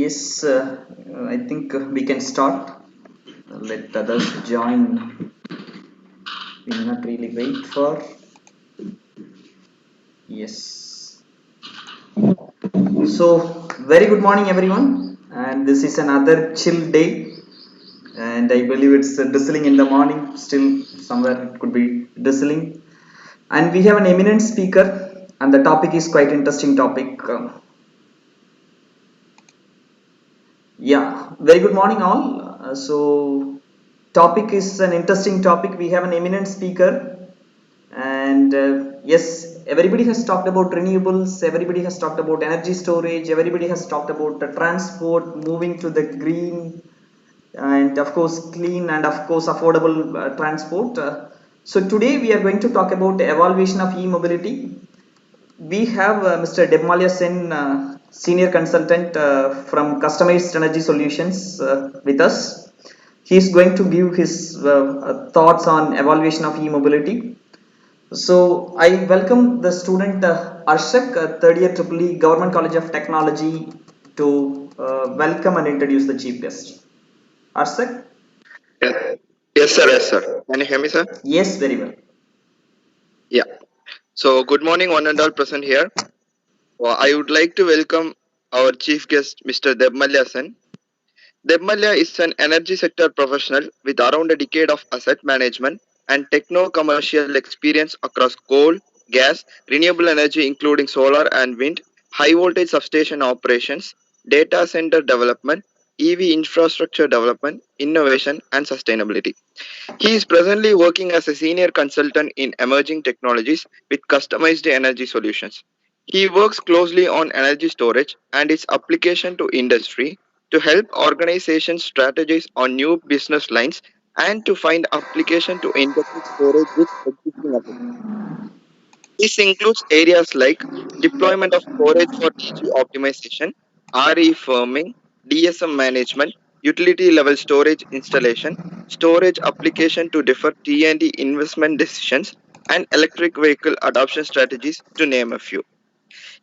Yes, I think we can start. Let others join. We will not really wait for. Yes. So, very good morning, everyone. And this is another chill day. And I believe it's drizzling in the morning. Still, somewhere it could be drizzling. And we have an eminent speaker, and the topic is quite interesting topic. Yeah, very good morning, all. Topic is an interesting topic. We have an eminent speaker, and yes, everybody has talked about renewables. Everybody has talked about energy storage. Everybody has talked about the transport moving to the green, and of course, clean and of course affordable transport. So today we are going to talk about the evaluation of e-mobility. We have Mr. Debmalia Sen, Senior Consultant from Customized Energy Solutions with us. He is going to give his thoughts on evaluation of e-mobility. So I welcome the student Arshak, third year EEE Government College of Technology, to welcome and introduce the chief guest. Arshak? Yes, yes, sir. Yes, sir. Can you hear me, sir? Yes, very well. Yeah. So, good morning, one and all present here. I would like to welcome our chief guest, Mr. Debmalia Sen. Debmalia is an energy sector professional with around a decade of asset management and techno-commercial experience across coal, gas, renewable energy, including solar and wind, high voltage substation operations, data center development, EV infrastructure development, innovation, and sustainability. He is presently working as a senior consultant in emerging technologies with customized energy solutions. He works closely on energy storage and its application to industry to help organizations strategize on new business lines and to find application to integrate storage with existing assets. This includes areas like deployment of storage for DG optimization, RE firming, DSM management, utility level storage installation, storage application to defer T&D investment decisions, and electric vehicle adoption strategies, to name a few.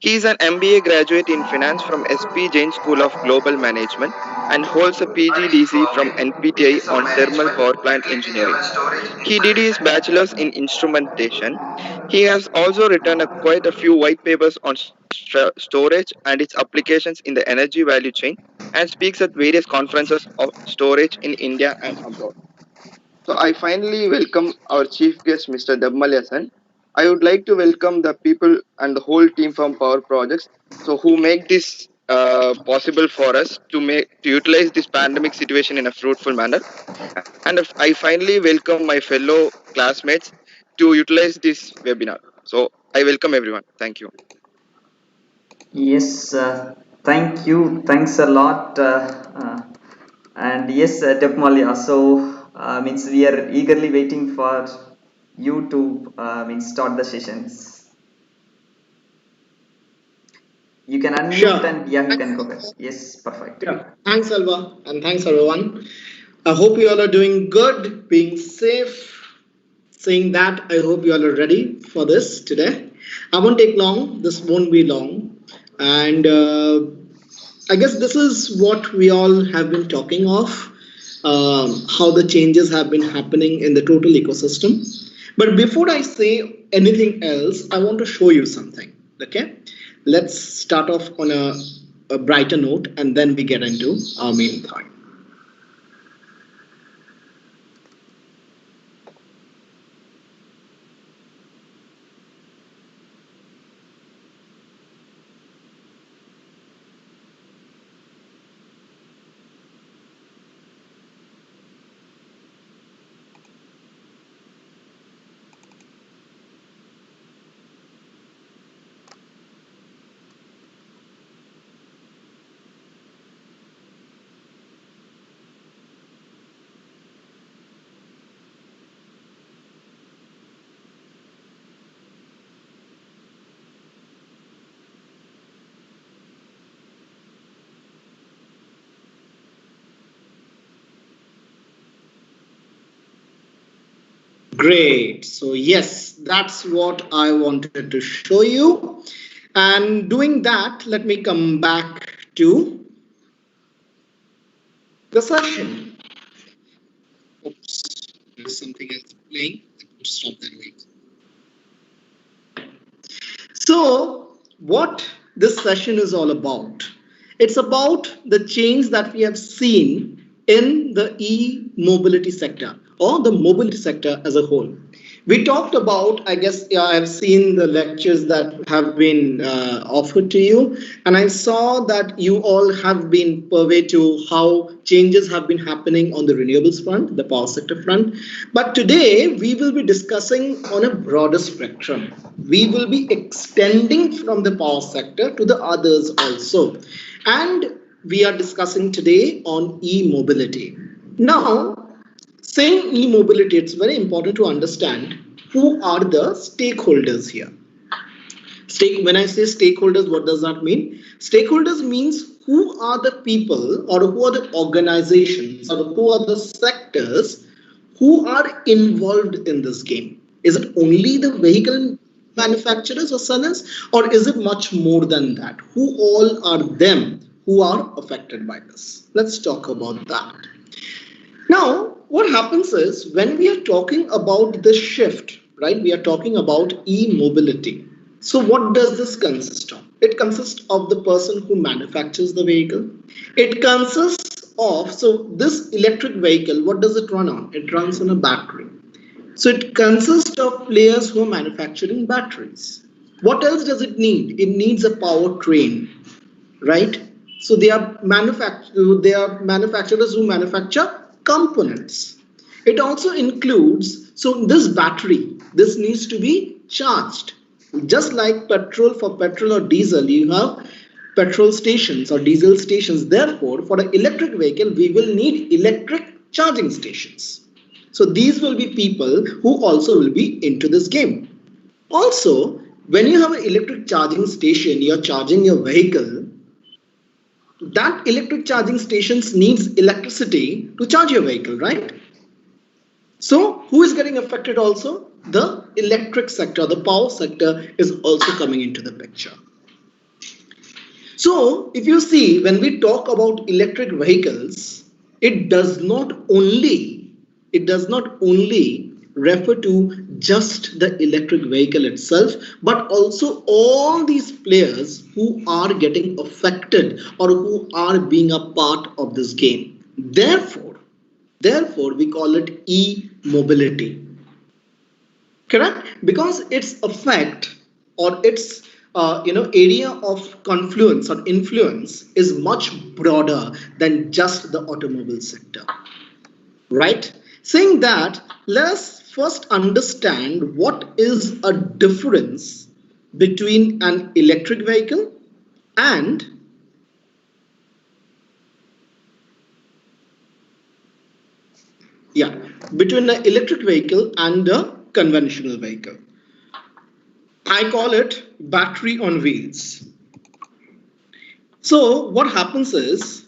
He is an MBA graduate in finance from SP Jain School of Global Management and holds a RE PGDC from firming, NPTI DSM on thermal management, power plant utility engineering. level storage He did his installation. bachelor's in instrumentation. He has also written quite a few white papers on storage and its applications in the energy value chain and speaks at various conferences of storage in India and abroad. So I finally welcome our chief guest, Mr. Debmalyasan. I would like to welcome the people and the whole team from Power Projects, so who make this possible for us to utilize this pandemic situation in a fruitful manner. And I finally welcome my fellow classmates to utilize this webinar. So I welcome everyone. Thank you. Yes, thank you. Thanks a lot. And yes, Debmalia. Means we are eagerly waiting for you to start the sessions. You can unmute Sure. and yeah, you can go ahead. Yes, perfect. Yeah. Thanks, Alva, and thanks, everyone. I hope you all are doing good, being safe. Saying that, I hope you all are ready for this today. I won't take long. This won't be long. And I guess this is what we all have been talking of, how the changes have been happening in the total ecosystem. But before I say anything else, I want to show you something. Okay, let's start off on a brighter note, and then we get into our main thought. Great. So, yes, that's what I wanted to show you. And doing that, let me come back to the session. Oops, there's something else playing. Let me stop that. Wait. So, what this session is all about? It's about the change that we have seen in the e-mobility sector or the mobility sector as a whole. We talked about, I guess, yeah, I've seen the lectures that have been offered to you, and I saw that you all have been purvey to how changes have been happening on the renewables front, the power sector front. But today we will be discussing on a broader spectrum. We will be extending from the power sector to the others also. And we are discussing today on e-mobility. Now, saying e-mobility, it's very important to understand who are the stakeholders here. When I say stakeholders, what does that mean? Stakeholders means who are the people or who are the organizations or who are the sectors who are involved in this game. Is it only the vehicle manufacturers or sellers, or is it much more than that? Who all are them who are affected by this? Let's talk about that. Now, what happens is when we are talking about the shift, right? We are talking about e-mobility. So, what does this consist of? It consists of the person who manufactures the vehicle. It consists of, so this electric vehicle, what does it run on? It runs on a battery. So, it consists of players who are manufacturing batteries. What else does it need? It needs a powertrain, right? So they are manufacturers who manufacture components. It also includes, so this battery, this needs to be charged. Just like petrol or diesel, you have petrol stations or diesel stations. Therefore, for an electric vehicle, we will need electric charging stations. So these will be people who also will be into this game. Also, when you have an electric charging station, you're charging your vehicle, that electric charging stations needs electricity to charge your vehicle, right? So who is getting affected also? The electric sector, the power sector is also coming into the picture. So if you see, when we talk about electric vehicles, it does not only refer to just the electric vehicle itself, but also all these players who are getting affected or who are being a part of this game. Therefore, we call it e-mobility. Correct? Because its effect or its area of confluence or influence is much broader than just the automobile sector. Right? Saying that, let us first understand what is a difference between an electric vehicle and between an electric vehicle and a conventional vehicle. I call it battery on wheels. So what happens is,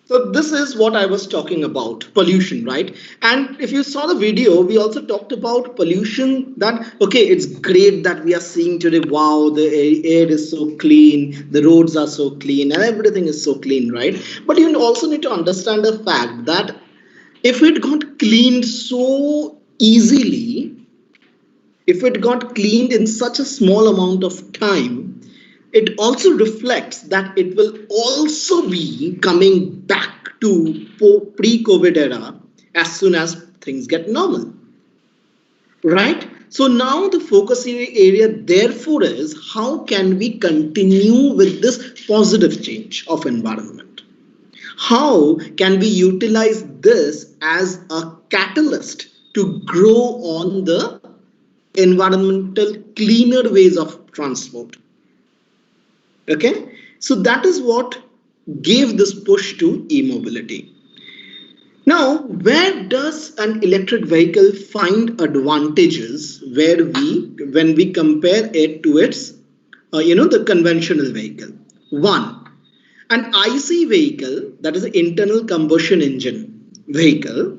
so this is what I was talking about, pollution, right? And if you saw the video, we also talked about pollution that, okay, it's great that we are seeing today, wow, the air is so clean, the roads are so clean, and everything is so clean, right? But you also need to understand the fact that if it got cleaned so easily, if it got cleaned in such a small amount of time, it also reflects that it will also be coming back to pre-COVID era as soon as things get normal. Right? So now the focus area therefore is how can we continue with this positive change of environment? How can we utilize this as a catalyst to grow on the environmental cleaner ways of transport? Okay, so that is what gave this push to e-mobility. Now, where does an electric vehicle find advantages when we compare it to its the conventional vehicle? One, an IC vehicle, that is an internal combustion engine vehicle,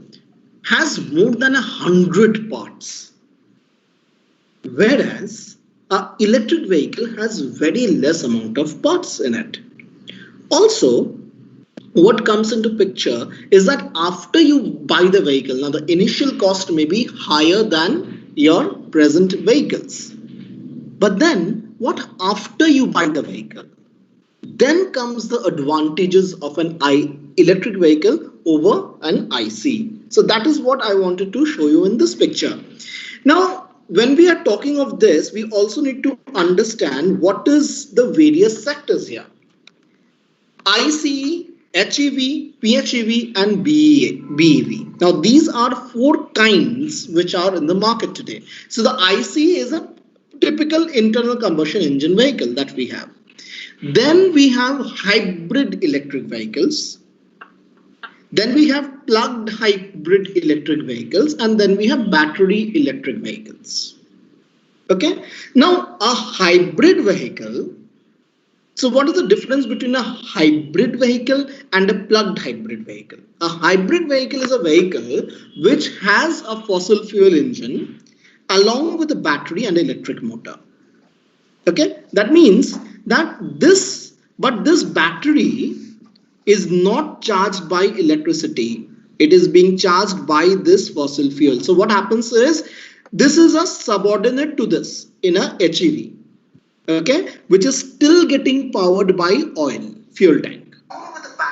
has more than 100 parts, whereas an electric vehicle has very less amount of parts in it. Also, what comes into picture is that after you buy the vehicle, now the initial cost may be higher than your present vehicles. But then what after you buy the vehicle? Then comes the advantages of an electric vehicle over an IC. So that is what I wanted to show you in this picture. Now, when we are talking of this, we also need to understand what is the various sectors here. ICE, HEV, PHEV and BEV. Now these are 4 kinds which are in the market today. So the ICE is a typical internal combustion engine vehicle that we have. Then we have hybrid electric vehicles. Then we have plugged hybrid electric vehicles, and then we have battery electric vehicles. Okay. Now a hybrid vehicle. So what is the difference between a hybrid vehicle and a plugged hybrid vehicle? A hybrid vehicle is a vehicle which has a fossil fuel engine along with a battery and electric motor. Okay, that means that this battery is not charged by electricity. It is being charged by this fossil fuel. So what happens is this is a subordinate to this in a HEV. Okay, which is still getting powered by oil fuel tank.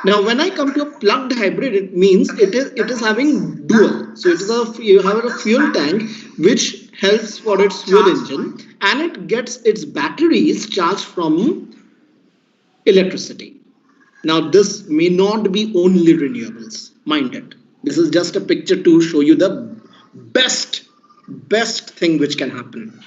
Now when I come to a plugged hybrid, it means it is having dual. So it is you have a fuel tank which helps for its fuel engine, and it gets its batteries charged from electricity. Now this may not be only renewables, mind it. This is just a picture to show you the best thing which can happen.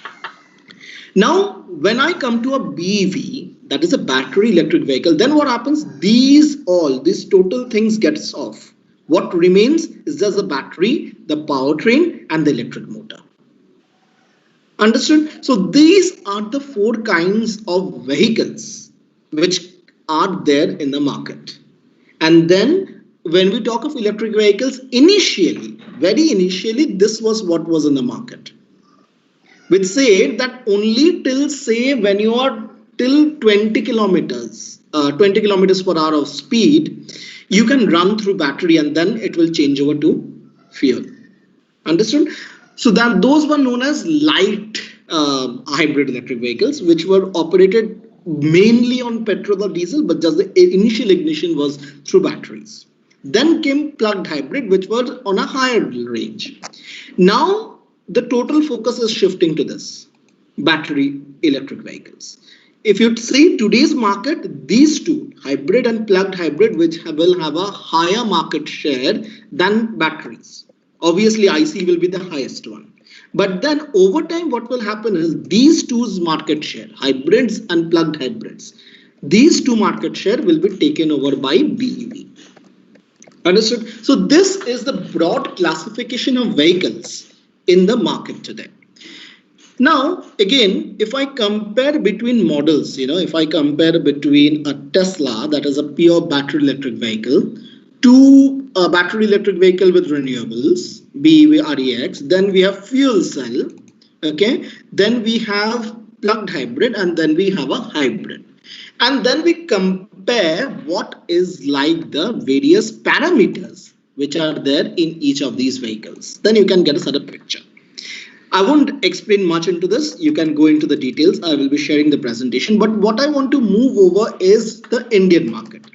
Now, when I come to a BEV, that is a battery electric vehicle, then what happens? These total things gets off. What remains is just the battery, the powertrain, and the electric motor. Understood? So these are the 4 kinds of vehicles which are there in the market. And then when we talk of electric vehicles, very initially, this was what was in the market. Which say that only till say when you are till 20 kilometers per hour of speed, you can run through battery and then it will change over to fuel. Understood? So that those were known as light hybrid electric vehicles, which were operated mainly on petrol or diesel, but just the initial ignition was through batteries. Then came plugged hybrid, which was on a higher range. Now the total focus is shifting to this battery electric vehicles. If you see today's market, these two, hybrid and plugged hybrid, which will have a higher market share than batteries. Obviously, IC will be the highest one. But then over time, what will happen is these two's market share, hybrids and plugged hybrids, these two market share will be taken over by BEV. Understood? So this is the broad classification of vehicles in the market today. Now, again, if I compare between models, if I compare between a Tesla, that is a pure battery electric vehicle, to a battery electric vehicle with renewables, BEV REX, then we have fuel cell, okay, then we have plugged hybrid, and then we have a hybrid. And then we compare what is like the various parameters which are there in each of these vehicles. Then you can get a sort of picture. I won't explain much into this. You can go into the details. I will be sharing the presentation. But what I want to move over is the Indian market.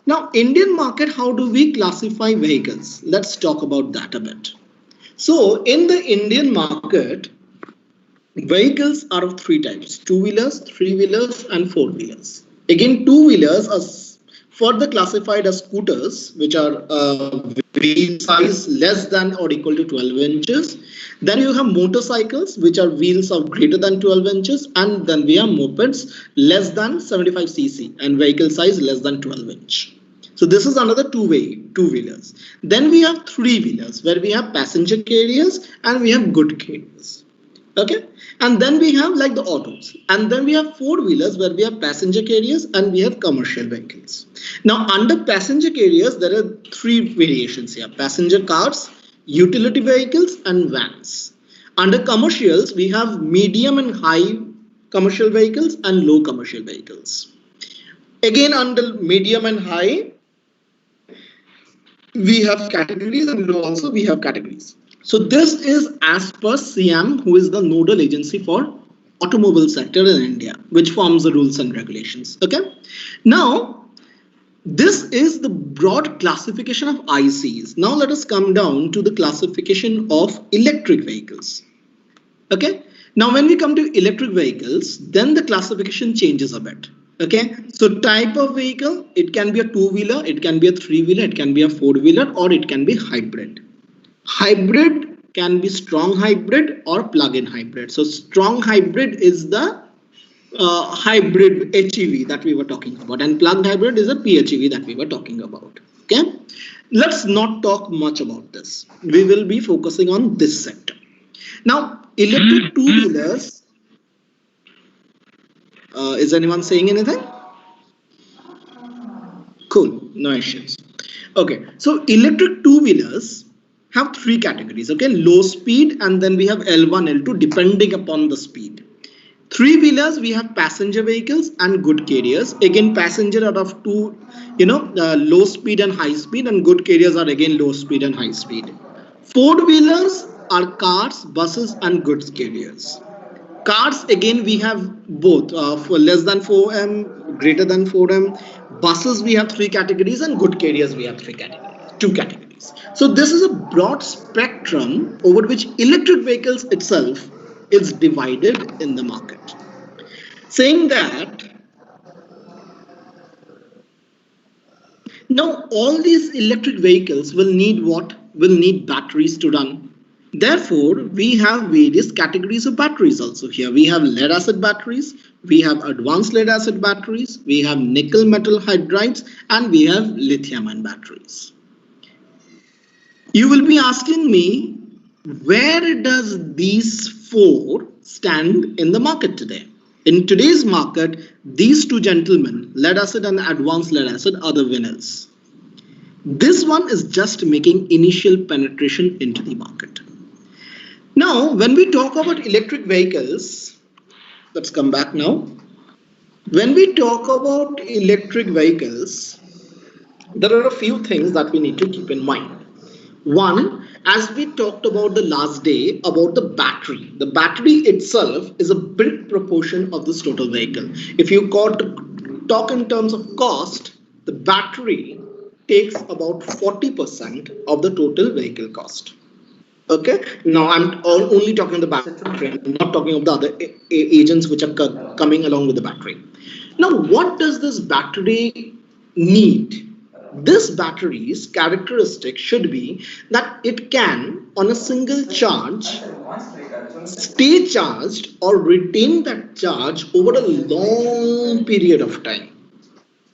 Now, Indian market, how do we classify vehicles? Let's talk about that a bit. So, in the Indian market, vehicles are of 3 types: 2-wheelers, 3-wheelers, and 4-wheelers. Again, 2-wheelers are further classified as scooters, which are wheel size less than or equal to 12 inches. Then you have motorcycles, which are wheels of greater than 12 inches. And then we have mopeds less than 75 cc and vehicle size less than 12 inch. So this is another 2-wheelers. Then we have 3-wheelers, where we have passenger carriers and we have goods carriers. Okay, and then we have like the autos, and then we have 4-wheelers, where we have passenger carriers and we have commercial vehicles. Now, under passenger carriers, there are 3 variations here: passenger cars, utility vehicles, and vans. Under commercials, we have medium and high commercial vehicles and low commercial vehicles. Again, under medium and high, we have categories, and below also we have categories. So this is as per SIAM, who is the nodal agency for automobile sector in India, which forms the rules and regulations. Okay. Now, this is the broad classification of ICs. Now let us come down to the classification of electric vehicles. Okay. Now when we come to electric vehicles, then the classification changes a bit. Okay. So type of vehicle, it can be a two-wheeler, it can be a three-wheeler, it can be a four-wheeler, or it can be hybrid. Hybrid can be strong hybrid or plug-in hybrid. So strong hybrid is the hybrid HEV that we were talking about, and plugged hybrid is a PHEV that we were talking about. Okay, let's not talk much about this. We will be focusing on this sector. Now, electric two-wheelers. Is anyone saying anything? Cool, no issues. Okay, so electric two-wheelers have three categories. Okay, low speed, and then we have L1, L2 depending upon the speed. Three-wheelers, we have passenger vehicles and good carriers. Again, passenger out of two, low speed and high speed, and good carriers are again low speed and high speed. Four-wheelers are cars, buses, and goods carriers. Cars, again, we have both for less than 4M, greater than 4M. Buses, we have three categories, and good carriers, we have two categories. So this is a broad spectrum over which electric vehicles itself is divided in the market. Saying that, now all these electric vehicles will need what? Will need batteries to run. Therefore, we have various categories of batteries also here. We have lead acid batteries, we have advanced lead acid batteries, we have nickel metal hydrides, and we have lithium ion batteries. You will be asking me, where does these four stand in the market today? In today's market, these two gentlemen, lead acid and advanced lead acid, are the winners. This one is just making initial penetration into the market. Now, when we talk about electric vehicles, let's come back now. When we talk about electric vehicles, there are a few things that we need to keep in mind. One, as we talked about the last day about the battery itself is a big proportion of this total vehicle. If you talk in terms of cost, the battery takes about 40% of the total vehicle cost. Okay, now I'm only talking the battery, I'm not talking of the other agents which are coming along with the battery. Now, what does this battery need? This battery's characteristic should be that it can, on a single charge, stay charged or retain that charge over a long period of time.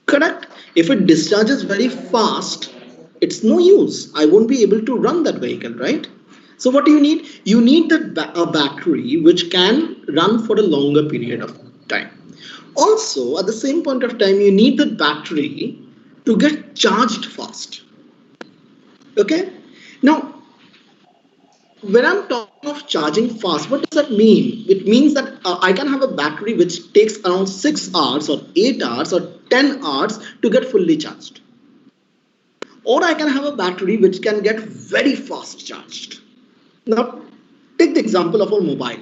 Correct? If it discharges very fast, it's no use. I won't be able to run that vehicle, right? So what do you need? You need a battery which can run for a longer period of time. Also, at the same point of time, you need the battery to get charged fast. Okay. Now, when I'm talking of charging fast, what does that mean? It means that I can have a battery which takes around 6 hours or 8 hours or 10 hours to get fully charged. Or I can have a battery which can get very fast charged. Now, take the example of a mobile.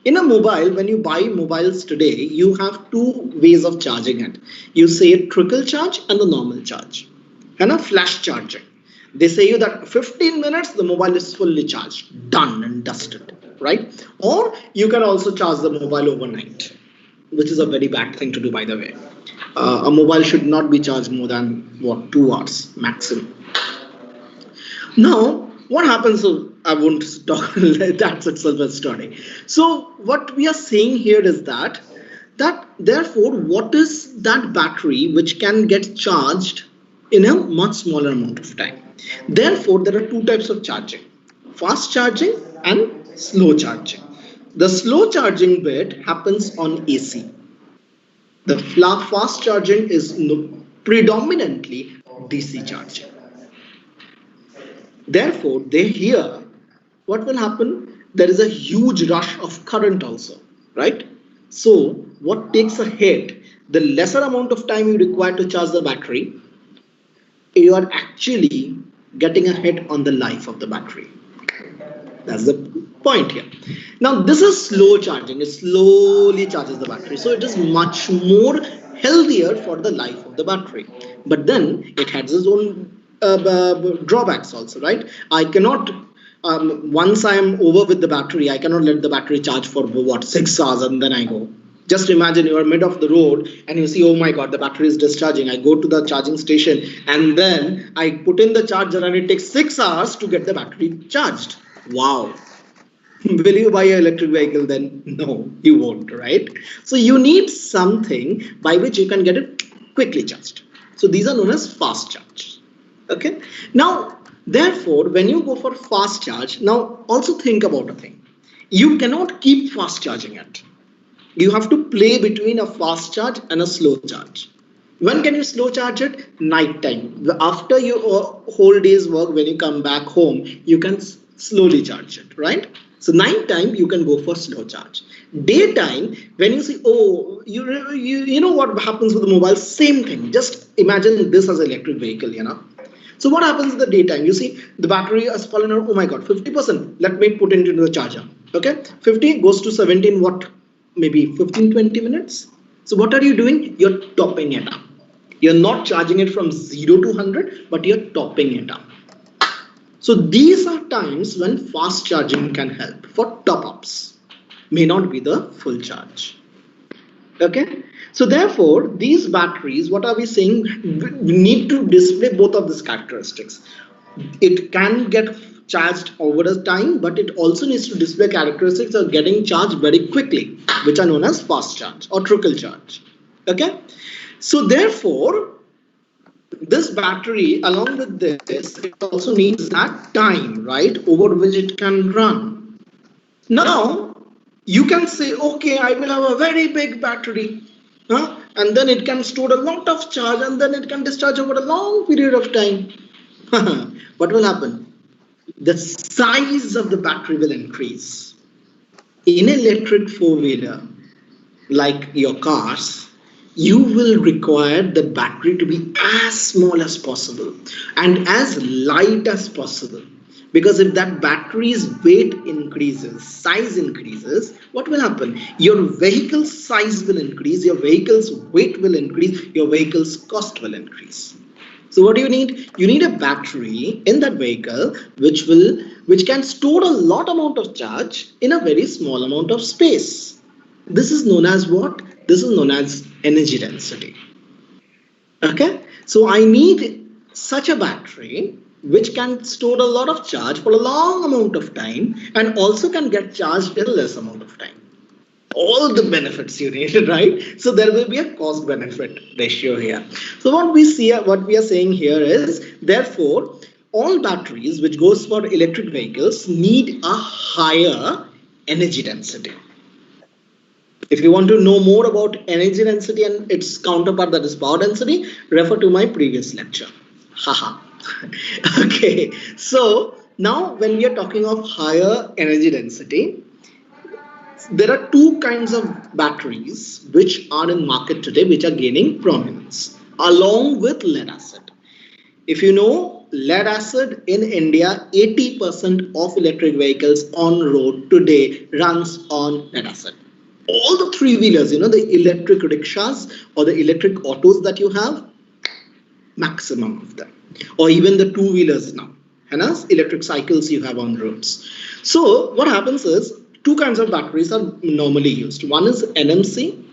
In a mobile, when you buy mobiles today, you have two ways of charging it. You say trickle charge and the normal charge, and a flash charging. They say you that 15 minutes, the mobile is fully charged, done and dusted, right? Or you can also charge the mobile overnight, which is a very bad thing to do, by the way. A mobile should not be charged more than, 2 hours maximum. Now, what happens? So I won't talk. That's itself a story. So what we are saying here is that therefore, what is that battery which can get charged in a much smaller amount of time? Therefore, there are two types of charging: fast charging and slow charging. The slow charging bit happens on AC. The fast charging is predominantly DC charging. Therefore, here, what will happen? There is a huge rush of current also, right? So, what takes a hit? The lesser amount of time you require to charge the battery, you are actually getting a hit on the life of the battery. That's the point here. Now this is slow charging. It slowly charges the battery, so it is much more healthier for the life of the battery. But then it has its own drawbacks also, right? I cannot once I am over with the battery, I cannot let the battery charge for what 6 hours and then I go. Just imagine you are mid of the road and you see, oh my god, the battery is discharging. I go to the charging station and then I put in the charger and it takes 6 hours to get the battery charged. Wow. Will you buy an electric vehicle then? No, you won't, right? So you need something by which you can get it quickly charged. So these are known as fast charge. Okay. Now, therefore, when you go for fast charge, now also think about a thing. You cannot keep fast charging it. You have to play between a fast charge and a slow charge. When can you slow charge it? Night time. After your whole day's work, when you come back home, you can slowly charge it, right? So night time you can go for slow charge. Daytime, when you see, oh, you know what happens with the mobile? Same thing. Just imagine this as an electric vehicle, you know. So what happens in the daytime? You see the battery has fallen out. Oh my god, 50%. Let me put it into the charger. Okay, 50 goes to 17. What? Maybe 15-20 minutes. So what are you doing? You're topping it up. You're not charging it from 0 to 100, but you're topping it up. So these are times when fast charging can help for top-ups. May not be the full charge. Okay. So therefore, these batteries, what are we saying? We need to display both of these characteristics. It can get charged over a time, but it also needs to display characteristics of getting charged very quickly, which are known as fast charge or trickle charge. Okay. So therefore, this battery along with this, it also needs that time, right, over which it can run. Now you can say, okay, I will have a very big battery, and then it can store a lot of charge and then it can discharge over a long period of time. What will happen? The size of the battery will increase. In electric four-wheeler, like your cars, you will require the battery to be as small as possible and as light as possible. Because if that battery's weight increases, size increases, what will happen? Your vehicle's size will increase, your vehicle's weight will increase, your vehicle's cost will increase. So what do you need? You need a battery in that vehicle which can store a lot amount of charge in a very small amount of space. This is known as what? This is known as energy density. Okay, so I need such a battery which can store a lot of charge for a long amount of time and also can get charged in a less amount of time. All the benefits you need, right? So there will be a cost benefit ratio here. So what we are saying here is, therefore, all batteries which goes for electric vehicles need a higher energy density. If you want to know more about energy density and its counterpart, that is power density, refer to my previous lecture. Haha. Okay, so now when we are talking of higher energy density, there are two kinds of batteries which are in market today which are gaining prominence along with lead acid. If you know, lead acid in India, 80% of electric vehicles on road today runs on lead acid. All the three-wheelers, you know, the electric rickshaws or the electric autos that you have, maximum of them, or even the two-wheelers now, and as electric cycles you have on roads. So what happens is, two kinds of batteries are normally used. One is NMC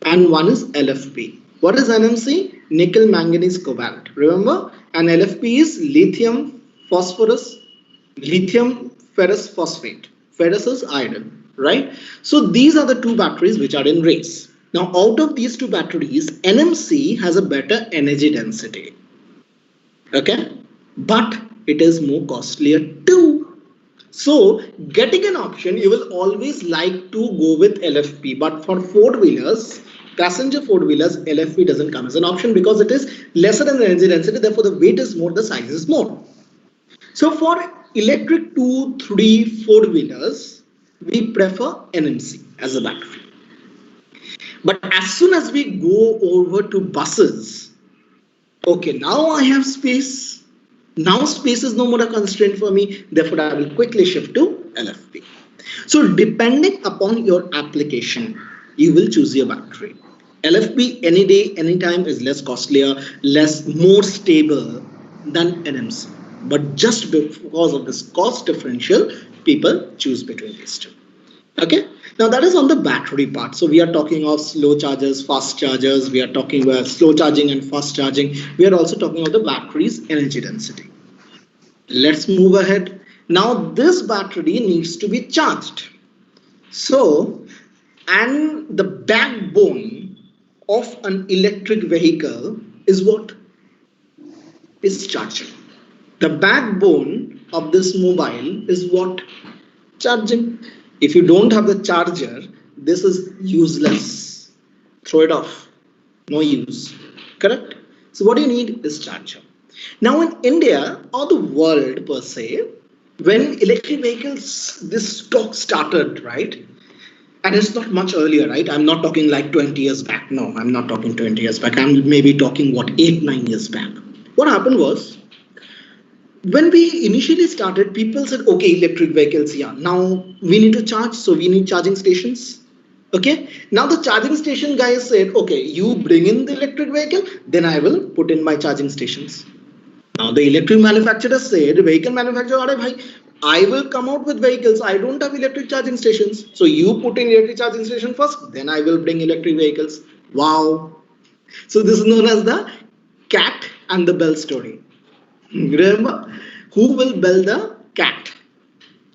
and one is LFP. What is NMC? Nickel, manganese, cobalt. Remember, and LFP is lithium, phosphorus, lithium, ferrous phosphate. Ferrous is iron. Right? So these are the two batteries which are in race. Now out of these two batteries, NMC has a better energy density. Okay? But it is more costlier too. So getting an option, you will always like to go with LFP. But for four-wheelers, passenger four-wheelers, LFP doesn't come as an option because it is lesser than the energy density. Therefore, the weight is more, the size is more. So for electric 2, 3, four-wheelers, we prefer NMC as a battery. But as soon as we go over to buses, okay, now I have space. Now space is no more a constraint for me, therefore I will quickly shift to LFP. So depending upon your application, you will choose your battery. LFP any day, anytime is less costlier, more stable than NMC. But just because of this cost differential, people choose between these two. Okay, now that is on the battery part. So we are talking of slow chargers, fast chargers, we are talking about slow charging and fast charging. We are also talking about the battery's energy density. Let's move ahead. Now this battery needs to be charged. So, and the backbone of an electric vehicle is what? Is charging. The backbone of this mobile is what? Charging. If you don't have the charger, this is useless. Throw it off. No use. Correct? So what you need is charger. Now in India or the world per se, when electric vehicles, this talk started, right? And it's not much earlier, right? I'm not talking like 20 years back. No, I'm not talking 20 years back. I'm maybe talking what, 8-9 years back. What happened was, when we initially started, people said, okay, electric vehicles, yeah, now we need to charge, so we need charging stations. Okay, now the charging station guys said, okay, you bring in the electric vehicle, then I will put in my charging stations. Now the electric manufacturer said, vehicle manufacturer, I will come out with vehicles, I don't have electric charging stations, so you put in electric charging station first, then I will bring electric vehicles. Wow. So this is known as the cat and the bell story. Remember, who will bell the cat?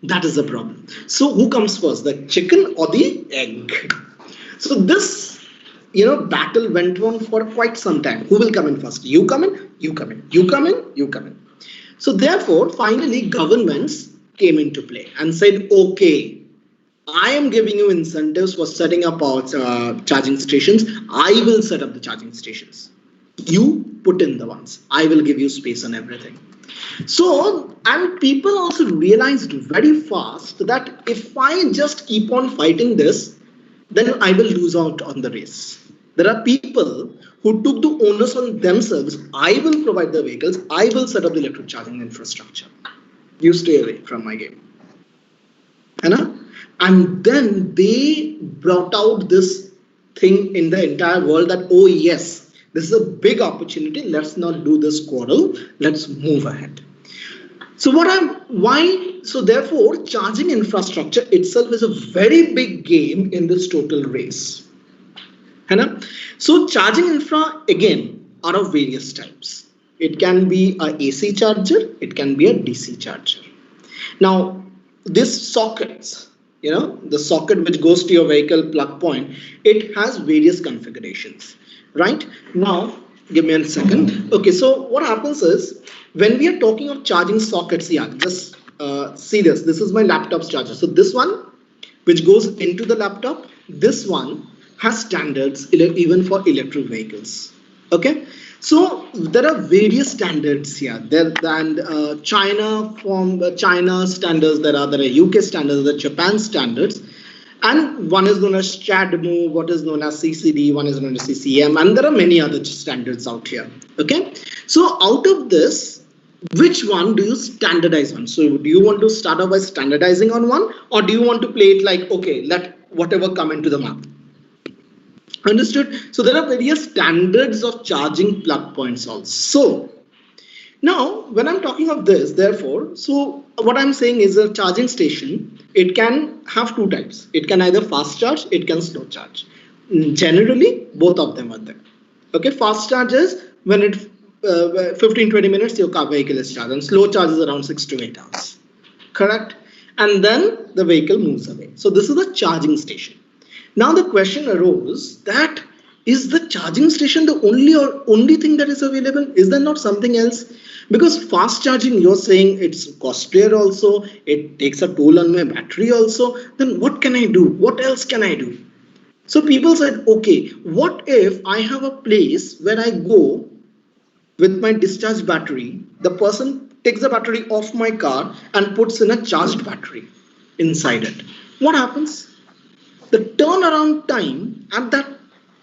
That is the problem. So who comes first, the chicken or the egg? So this, battle went on for quite some time. Who will come in first? You come in, you come in, you come in, you come in. So therefore, finally, governments came into play and said, okay, I am giving you incentives for setting up our charging stations. I will set up the charging stations. You put in the ones. I will give you space and everything. So, and people also realized very fast that if I just keep on fighting this, then I will lose out on the race. There are people who took the onus on themselves. I will provide the vehicles. I will set up the electric charging infrastructure. You stay away from my game. And then they brought out this thing in the entire world that, oh yes, this is a big opportunity. Let's not do this quarrel. Let's move ahead. So so therefore, charging infrastructure itself is a very big game in this total race. So charging infra, again, are of various types. It can be a AC charger. It can be a DC charger. Now, this sockets, the socket which goes to your vehicle plug point, it has various configurations. Right now, give me a second. Okay, so what happens is when we are talking of charging sockets, just see this. This is my laptop's charger. So this one, which goes into the laptop, this one has standards even for electric vehicles. Okay, so there are various standards here. China standards. There are UK standards. There are Japan standards. And one is known as CHAdeMO, what is known as CCD, one is known as CCM, and there are many other standards out here. Okay, so out of this, which one do you standardize on? So do you want to start off by standardizing on one, or do you want to play it like, okay, let whatever come into the map? Understood? So there are various standards of charging plug points also. Now, when I'm talking of this, therefore, so what I'm saying is a charging station, it can have two types. It can either fast charge, it can slow charge. Generally, both of them are there. Okay, fast charge is when it 15-20 minutes your car vehicle is charged, and slow charge is around 6 to 8 hours. Correct? And then the vehicle moves away. So this is the charging station. Now the question arose that is the charging station the only thing that is available? Is there not something else? Because fast charging, you're saying it's costlier also, it takes a toll on my battery also. Then what can I do? What else can I do? So people said, okay, what if I have a place where I go with my discharged battery, the person takes the battery off my car and puts in a charged battery inside it. What happens? The turnaround time at that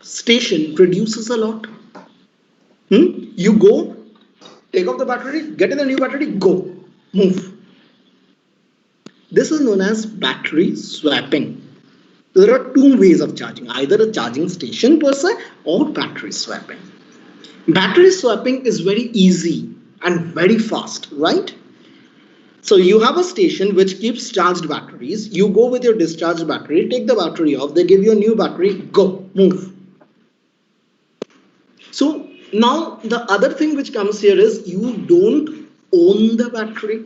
station reduces a lot. You go, take off the battery, get in a new battery, go, move. This is known as battery swapping. There are two ways of charging, either a charging station per se or battery swapping. Battery swapping is very easy and very fast, right? So you have a station which keeps charged batteries. You go with your discharged battery, take the battery off, they give you a new battery, go, move. So now the other thing which comes here is you don't own the battery,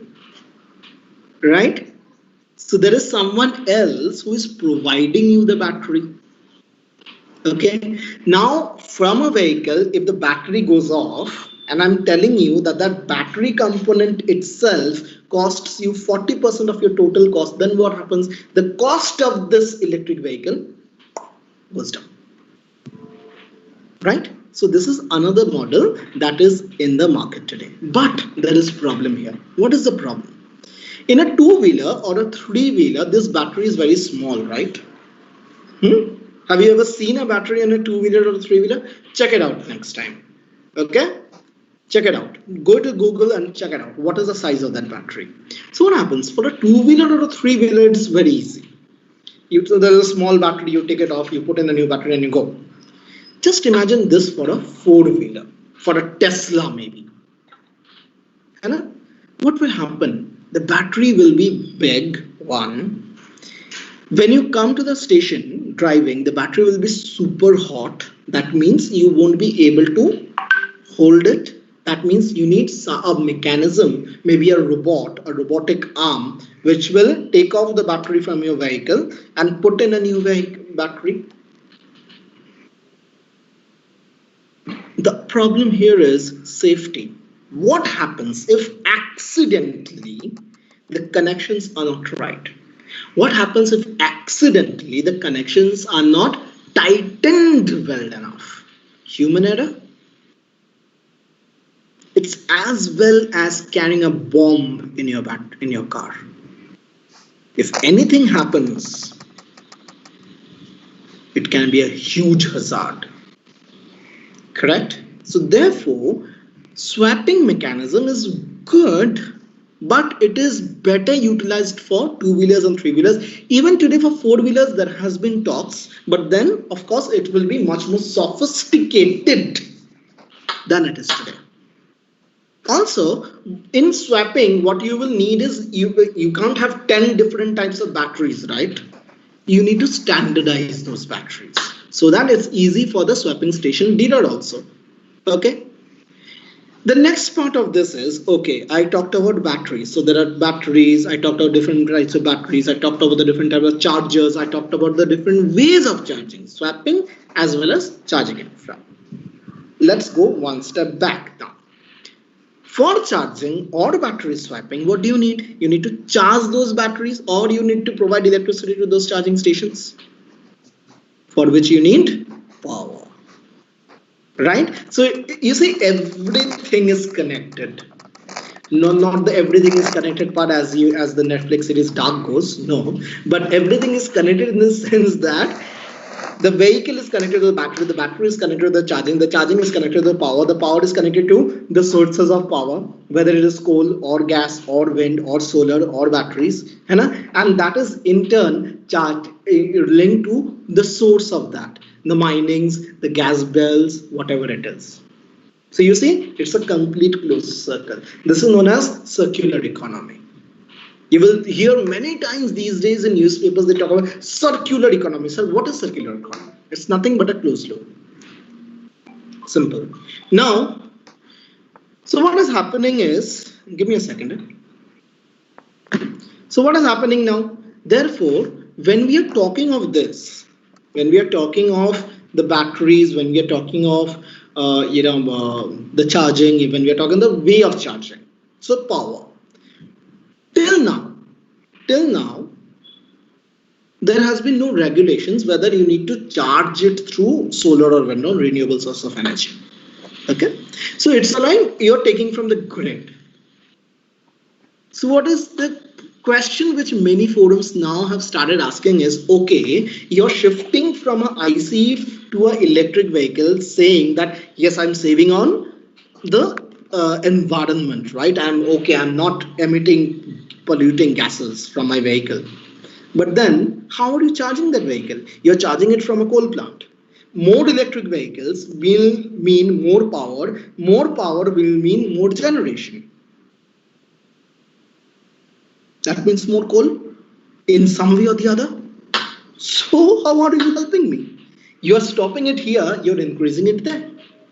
right? So there is someone else who is providing you the battery. Okay, now from a vehicle, if the battery goes off, and I'm telling you that that battery component itself costs you 40% of your total cost, then what happens? The cost of this electric vehicle goes down, right? So this is another model that is in the market today. But there is a problem here. What is the problem? In a two-wheeler or a three-wheeler, this battery is very small, right? Have you ever seen a battery in a two-wheeler or a three-wheeler? Check it out next time. Okay? Check it out. Go to Google and check it out. What is the size of that battery? So what happens? For a two-wheeler or a three-wheeler, it's very easy. So there's a small battery, you take it off, you put in a new battery and you go. Just imagine this for a four-wheeler, for a Tesla maybe. And what will happen? The battery will be big, one. When you come to the station driving, the battery will be super hot. That means you won't be able to hold it. That means you need a mechanism, maybe a robot, a robotic arm, which will take off the battery from your vehicle and put in a new battery. The problem here is safety. What happens if accidentally the connections are not right? What happens if accidentally the connections are not tightened well enough? Human error? It's as well as carrying a bomb in your car. If anything happens, it can be a huge hazard. Correct? So therefore, swapping mechanism is good, but it is better utilized for two-wheelers and three-wheelers. Even today for four-wheelers there has been talks, but then of course it will be much more sophisticated than it is today. Also, in swapping, what you will need is you can't have 10 different types of batteries, right? You need to standardize those batteries so that it's easy for the swapping station dealer also. Okay. The next part of this is, okay, I talked about batteries. So there are batteries. I talked about different types of batteries. I talked about the different types of chargers. I talked about the different ways of charging, swapping as well as charging infra. Let's go one step back now. For charging or battery swapping, what do you need? You need to charge those batteries or you need to provide electricity to those charging stations, for which you need power. Right? So you see, everything is connected. No, not the everything is connected part as the Netflix series Dark goes. No, but everything is connected in the sense that the vehicle is connected to the battery is connected to the charging is connected to the power is connected to the sources of power, whether it is coal or gas or wind or solar or batteries, and that is in turn linked to the source of that, the minings, the gas bells, whatever it is. So you see, it's a complete closed circle. This is known as circular economy. You will hear many times these days in newspapers, they talk about circular economy. Sir, what is circular economy? It's nothing but a closed loop. Simple. Now, so what is happening is, give me a second. So what is happening now? Therefore, when we are talking of this, when we are talking of the batteries, when we are talking of the charging, when we are talking the way of charging, so power. Till now, there has been no regulations whether you need to charge it through solar or wind or renewable source of energy. Okay, so it's allowing you're taking from the grid. So what is the question which many forums now have started asking is, okay, you're shifting from an IC to an electric vehicle, saying that yes, I'm saving on the environment, right? I'm not emitting polluting gases from my vehicle. But then, how are you charging that vehicle? You're charging it from a coal plant. More electric vehicles will mean more power. More power will mean more generation. That means more coal in some way or the other. So, how are you helping me? You're stopping it here, you're increasing it there.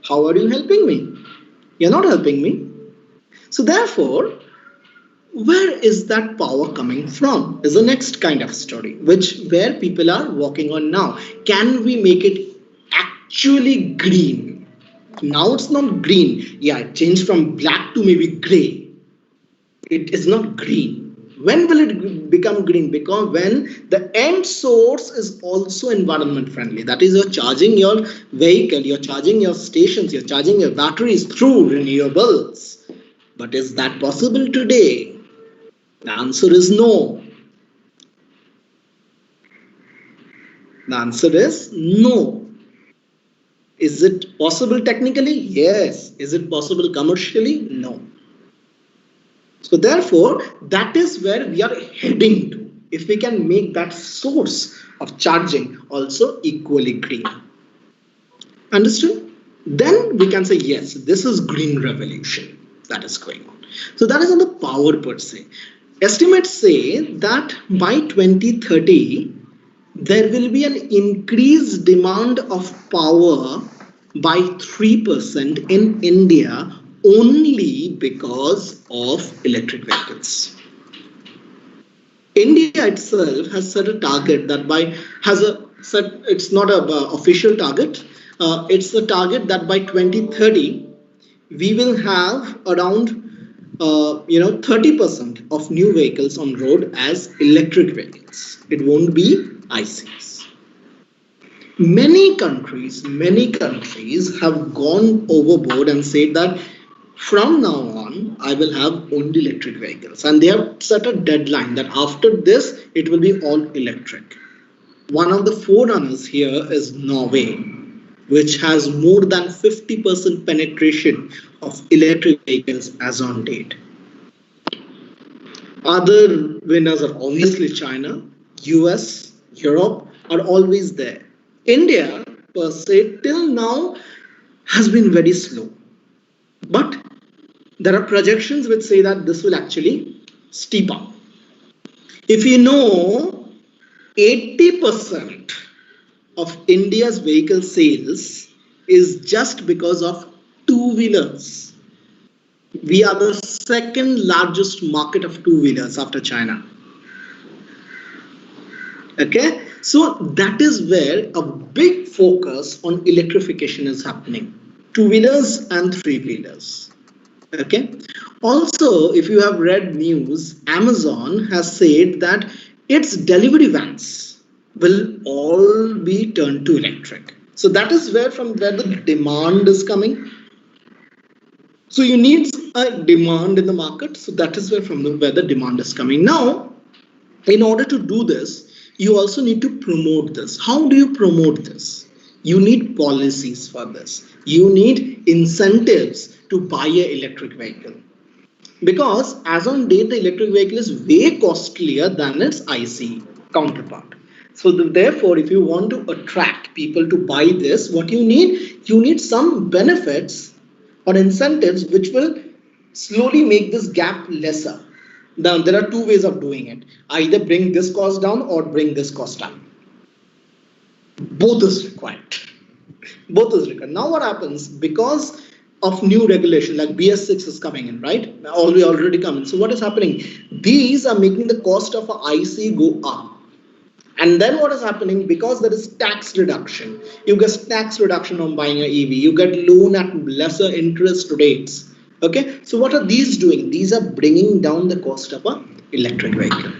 How are you helping me? You're not helping me. So, therefore, where is that power coming from is the next kind of story, which where people are working on now. Can we make it actually green? Now it's not green. Yeah, it changed from black to maybe gray. It is not green. When will it become green? Because when the end source is also environment friendly. That is, you're charging your vehicle, you're charging your stations, you're charging your batteries through renewables. But is that possible today? The answer is no. The answer is no. Is it possible technically? Yes. Is it possible commercially? No. So therefore, that is where we are heading to. If we can make that source of charging also equally green. Understood? Then we can say, yes, this is green revolution that is going on. So that is on the power per se. Estimates say that by 2030, there will be an increased demand of power by 3% in India only because of electric vehicles. India itself has set a target that it's not an official target, it's a target that by 2030 we will have around 30% of new vehicles on road as electric vehicles. It won't be ICs. Many countries have gone overboard and said that from now on I will have only electric vehicles, and they have set a deadline that after this it will be all electric. One of the forerunners here is Norway, which has more than 50% penetration of electric vehicles as on date. Other winners are obviously China, US, Europe are always there. India, per se, till now has been very slow. But there are projections which say that this will actually steep up. If you know, 80% of India's vehicle sales is just because of two-wheelers. We are the second largest market of two-wheelers after China. Okay, so that is where a big focus on electrification is happening. Two-wheelers and three-wheelers. Okay. Also, if you have read news, Amazon has said that its delivery vans will all be turned to electric. So that is from where the demand is coming. So you need a demand in the market. So that is where the demand is coming. Now, in order to do this, you also need to promote this. How do you promote this? You need policies for this. You need incentives to buy an electric vehicle. Because as on date, the electric vehicle is way costlier than its IC counterpart. So therefore, if you want to attract people to buy this, what you need some benefits or incentives which will slowly make this gap lesser. Now, there are two ways of doing it. Either bring this cost down or bring this cost down. Both is required. Both is required. Now what happens? Because of new regulation like BS6 is coming in, right? Already coming. So what is happening? These are making the cost of an IC go up. And then what is happening? Because there is tax reduction. You get tax reduction on buying an EV. You get loan at lesser interest rates. Okay. So what are these doing? These are bringing down the cost of an electric vehicle.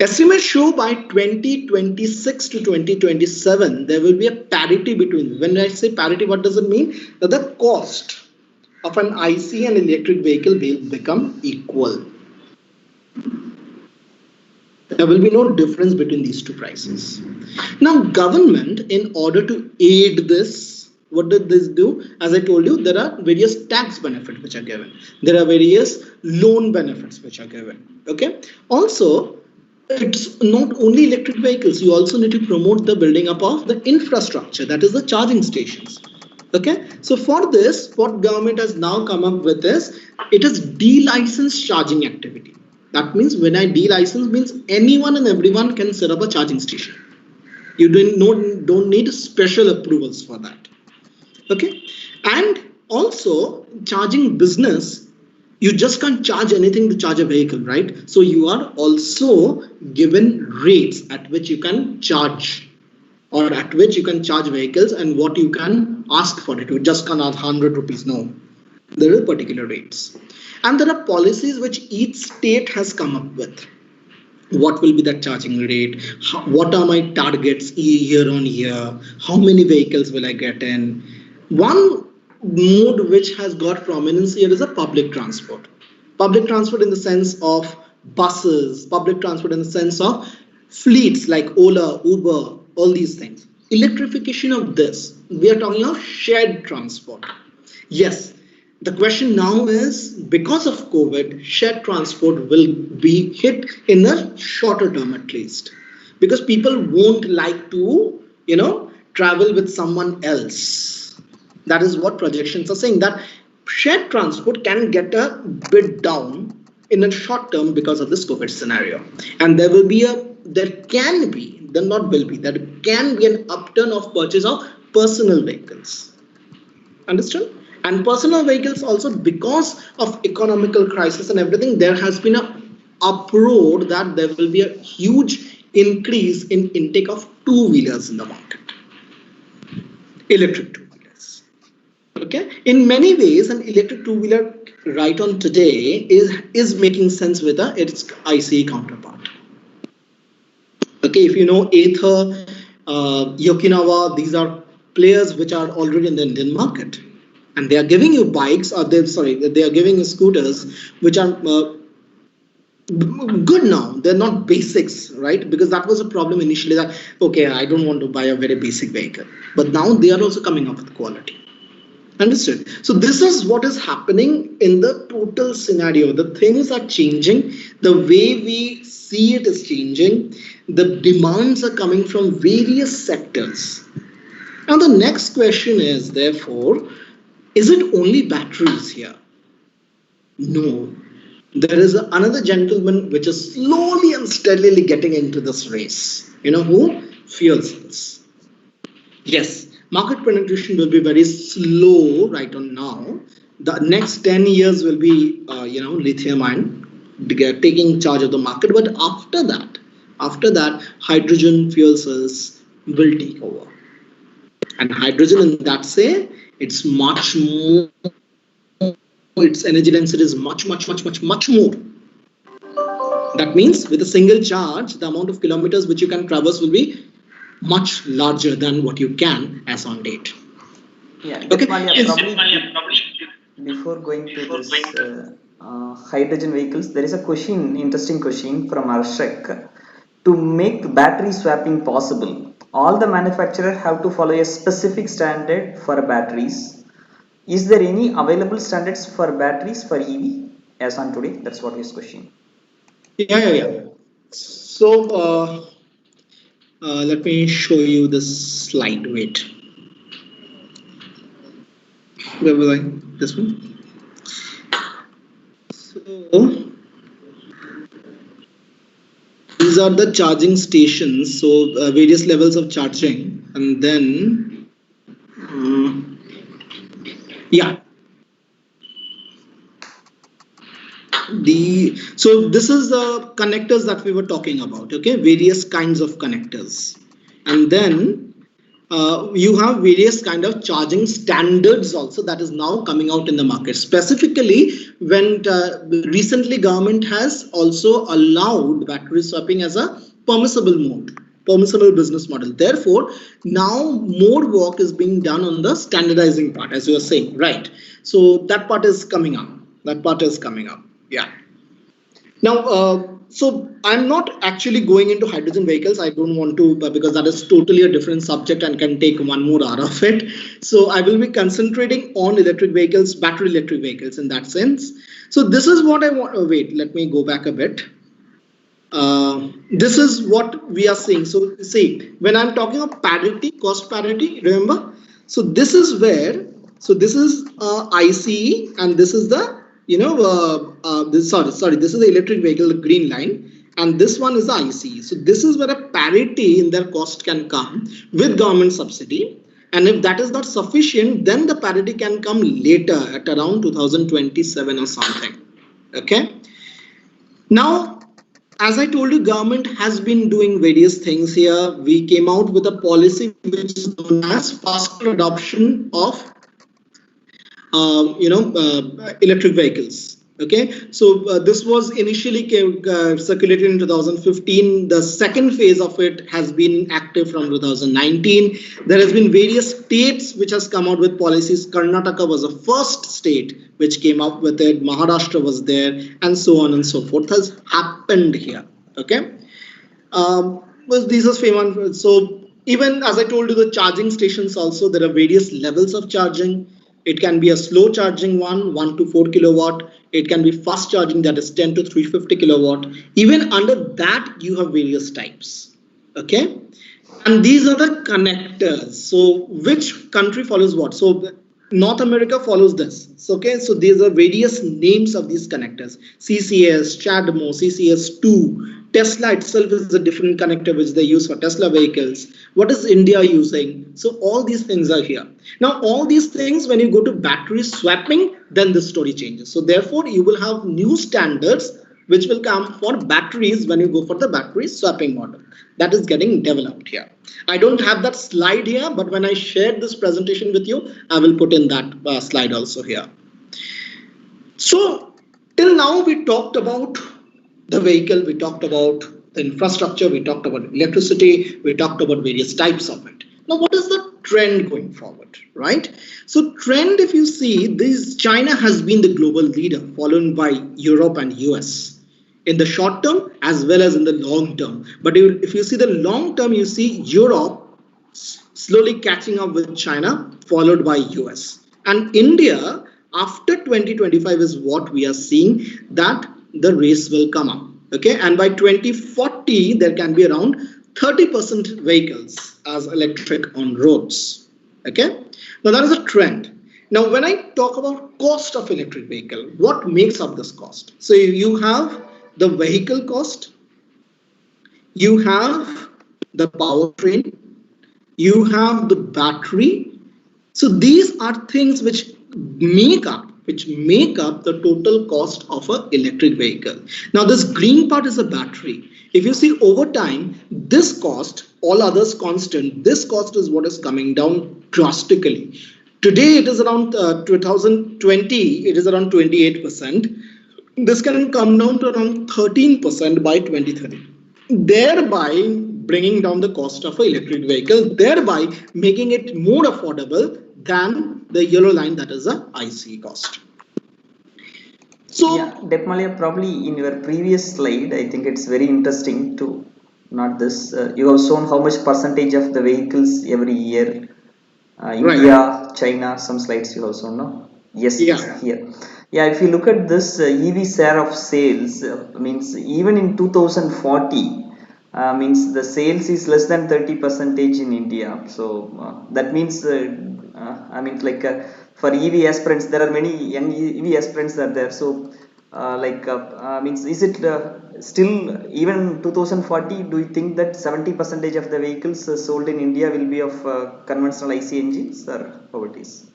Estimates show by 2026 to 2027, there will be a parity between. When I say parity, what does it mean? That the cost of an IC and electric vehicle will become equal. There will be no difference between these two prices. Now, government, in order to aid this, what did this do? As I told you, there are various tax benefits which are given. There are various loan benefits which are given. Okay. Also, it's not only electric vehicles. You also need to promote the building up of the infrastructure, that is the charging stations. Okay. So for this, what government has now come up with is, it is de-licensed charging activity. That means when I de-license means anyone and everyone can set up a charging station. You don't need special approvals for that. Okay. And also charging business, you just can't charge anything to charge a vehicle, right? So you are also given rates at which you can charge, or at which you can charge vehicles, and what you can ask for it. You just can't ask 100 rupees. No, there are particular rates. And there are policies which each state has come up with. What will be the charging rate? What are my targets year on year? How many vehicles will I get in? One mode which has got prominence here is a public transport. Public transport in the sense of buses, public transport in the sense of fleets like Ola, Uber, all these things. Electrification of this, we are talking of shared transport. Yes, the question now is, because of COVID, shared transport will be hit in the shorter term at least, because people won't like to, travel with someone else. That is what projections are saying, that shared transport can get a bit down in the short term because of this COVID scenario. And there can be an upturn of purchase of personal vehicles. Understood? And personal vehicles also, because of economical crisis and everything, there has been a uproar that there will be a huge increase in intake of two-wheelers in the market. Electric two-wheelers. Okay. In many ways, an electric two-wheeler right on today is making sense with its ICE counterpart. Okay, if you know Ather, Yokinawa, these are players which are already in the Indian market. And they are giving you bikes, or they are giving you scooters which are good now. They're not basics, right? Because that was a problem initially, that, okay, I don't want to buy a very basic vehicle. But now they are also coming up with quality. Understood? So this is what is happening in the total scenario. The things are changing. The way we see it is changing. The demands are coming from various sectors. Now the next question is, therefore, is it only batteries here? No. There is another gentleman which is slowly and steadily getting into this race. You know who? Fuel cells. Yes, market penetration will be very slow right on now. The next 10 years will be, lithium ion taking charge of the market. But after that, hydrogen fuel cells will take over. And hydrogen, in that say, it's much more, its energy density is much more. That means with a single charge, the amount of kilometers which you can traverse will be much larger than what you can as on date. Yeah, okay. Probably before going to this hydrogen vehicles, there is a interesting question from Arshak. To make battery swapping possible, all the manufacturers have to follow a specific standard for batteries. Is there any available standards for batteries for EV as on today? That's what his question. Yeah. So let me show you this slide. Wait. Where was I? This one. So these are the charging stations. So various levels of charging, and then so this is the connectors that we were talking about. Okay, various kinds of connectors, and then you have various kind of charging standards also that is now coming out in the market. Specifically, when recently government has also allowed battery swapping as a permissible business model. Therefore, now more work is being done on the standardizing part, as you were saying, right? So that part is coming up. Yeah. Now, so I'm not actually going into hydrogen vehicles. I don't want to, because that is totally a different subject and can take 1 more hour of it. So I will be concentrating on electric vehicles, battery electric vehicles in that sense. So this is what I want. Wait, let me go back a bit. This is what we are seeing. So see, when I'm talking of parity, cost parity, remember? So this is where, so this is ICE, and this is the, this, sorry, this is the electric vehicle, the green line, and this one is the ICE. So this is where a parity in their cost can come with government subsidy. And if that is not sufficient, then the parity can come later at around 2027 or something. Okay. Now, as I told you, government has been doing various things here. We came out with a policy which is known as faster adoption of electric vehicles. Okay, so this was initially circulated in 2015. The second phase of it has been active from 2019. There has been various states which has come out with policies. Karnataka was the first state which came up with it. Maharashtra was there, and so on and so forth has happened here. Okay, well, these are famous. So even as I told you, the charging stations also, there are various levels of charging. It can be a slow charging one, 1 to 4 kilowatt. It can be fast charging, that is 10 to 350 kilowatt. Even under that, you have various types. Okay. And these are the connectors. So which country follows what? So North America follows this. So, okay. So these are various names of these connectors. CCS, CHAdeMO, CCS2. Tesla itself is a different connector which they use for Tesla vehicles. What is India using? So all these things are here. Now, all these things, when you go to battery swapping, then the story changes. So therefore, you will have new standards which will come for batteries when you go for the battery swapping model. That is getting developed here. I don't have that slide here, but when I shared this presentation with you, I will put in that slide also here. So till now, we talked about the vehicle, we talked about the infrastructure, we talked about electricity, we talked about various types of it. Now, what is the trend going forward, right? So trend, if you see, China has been the global leader, followed by Europe and US in the short term as well as in the long term. But if you see the long term, you see Europe slowly catching up with China, followed by US. And India, after 2025 is what we are seeing, that the race will come up. Okay, and by 2040 there can be around 30% vehicles as electric on roads. Okay, now that is a trend. Now when I talk about cost of electric vehicle, what makes up this cost? So you have the vehicle cost, you have the powertrain, you have the battery. So these are things which make up the total cost of an electric vehicle. Now this green part is a battery. If you see over time, this cost, all others constant, this cost is what is coming down drastically. Today it is around 2020, it is around 28%. This can come down to around 13% by 2030, thereby bringing down the cost of an electric vehicle, thereby making it more affordable than the yellow line, that is a IC cost. So yeah, Depmalia, probably in your previous slide, I think it's very interesting to not this. You have shown how much percentage of the vehicles every year. India, China, some slides you have shown, no? Yes, yeah. Here. Yeah, if you look at this EV share of sales, means even in 2040, means the sales is less than 30% in India. So that means, I mean, like for EV aspirants, there are many young EV aspirants that are there. So means is it still even 2040? Do you think that 70% of the vehicles sold in India will be of conventional IC engines, or how it is?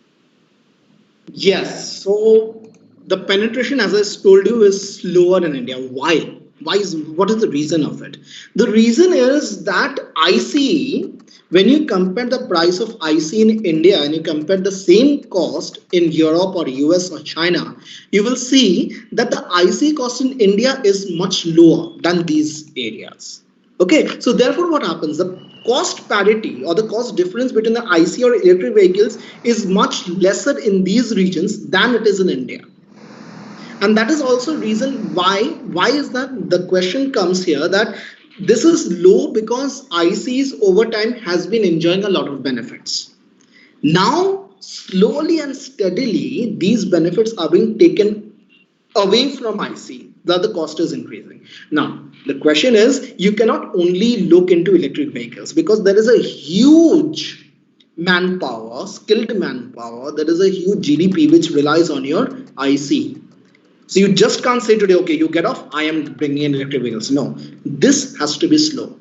Yes. So the penetration, as I told you, is slower in India. Why? What is the reason of it? The reason is that ICE, when you compare the price of ICE in India and you compare the same cost in Europe or US or China, you will see that the ICE cost in India is much lower than these areas. Okay, so therefore what happens? The cost parity or the cost difference between the IC or electric vehicles is much lesser in these regions than it is in India. And that is also reason why is that the question comes here, that this is low because ICs over time has been enjoying a lot of benefits. Now, slowly and steadily, these benefits are being taken away from IC, that the cost is increasing. Now, the question is, you cannot only look into electric vehicles because there is a huge manpower, skilled manpower, there is a huge GDP which relies on your IC. So you just can't say today, okay, you get off, I am bringing in electric vehicles. No, this has to be slow.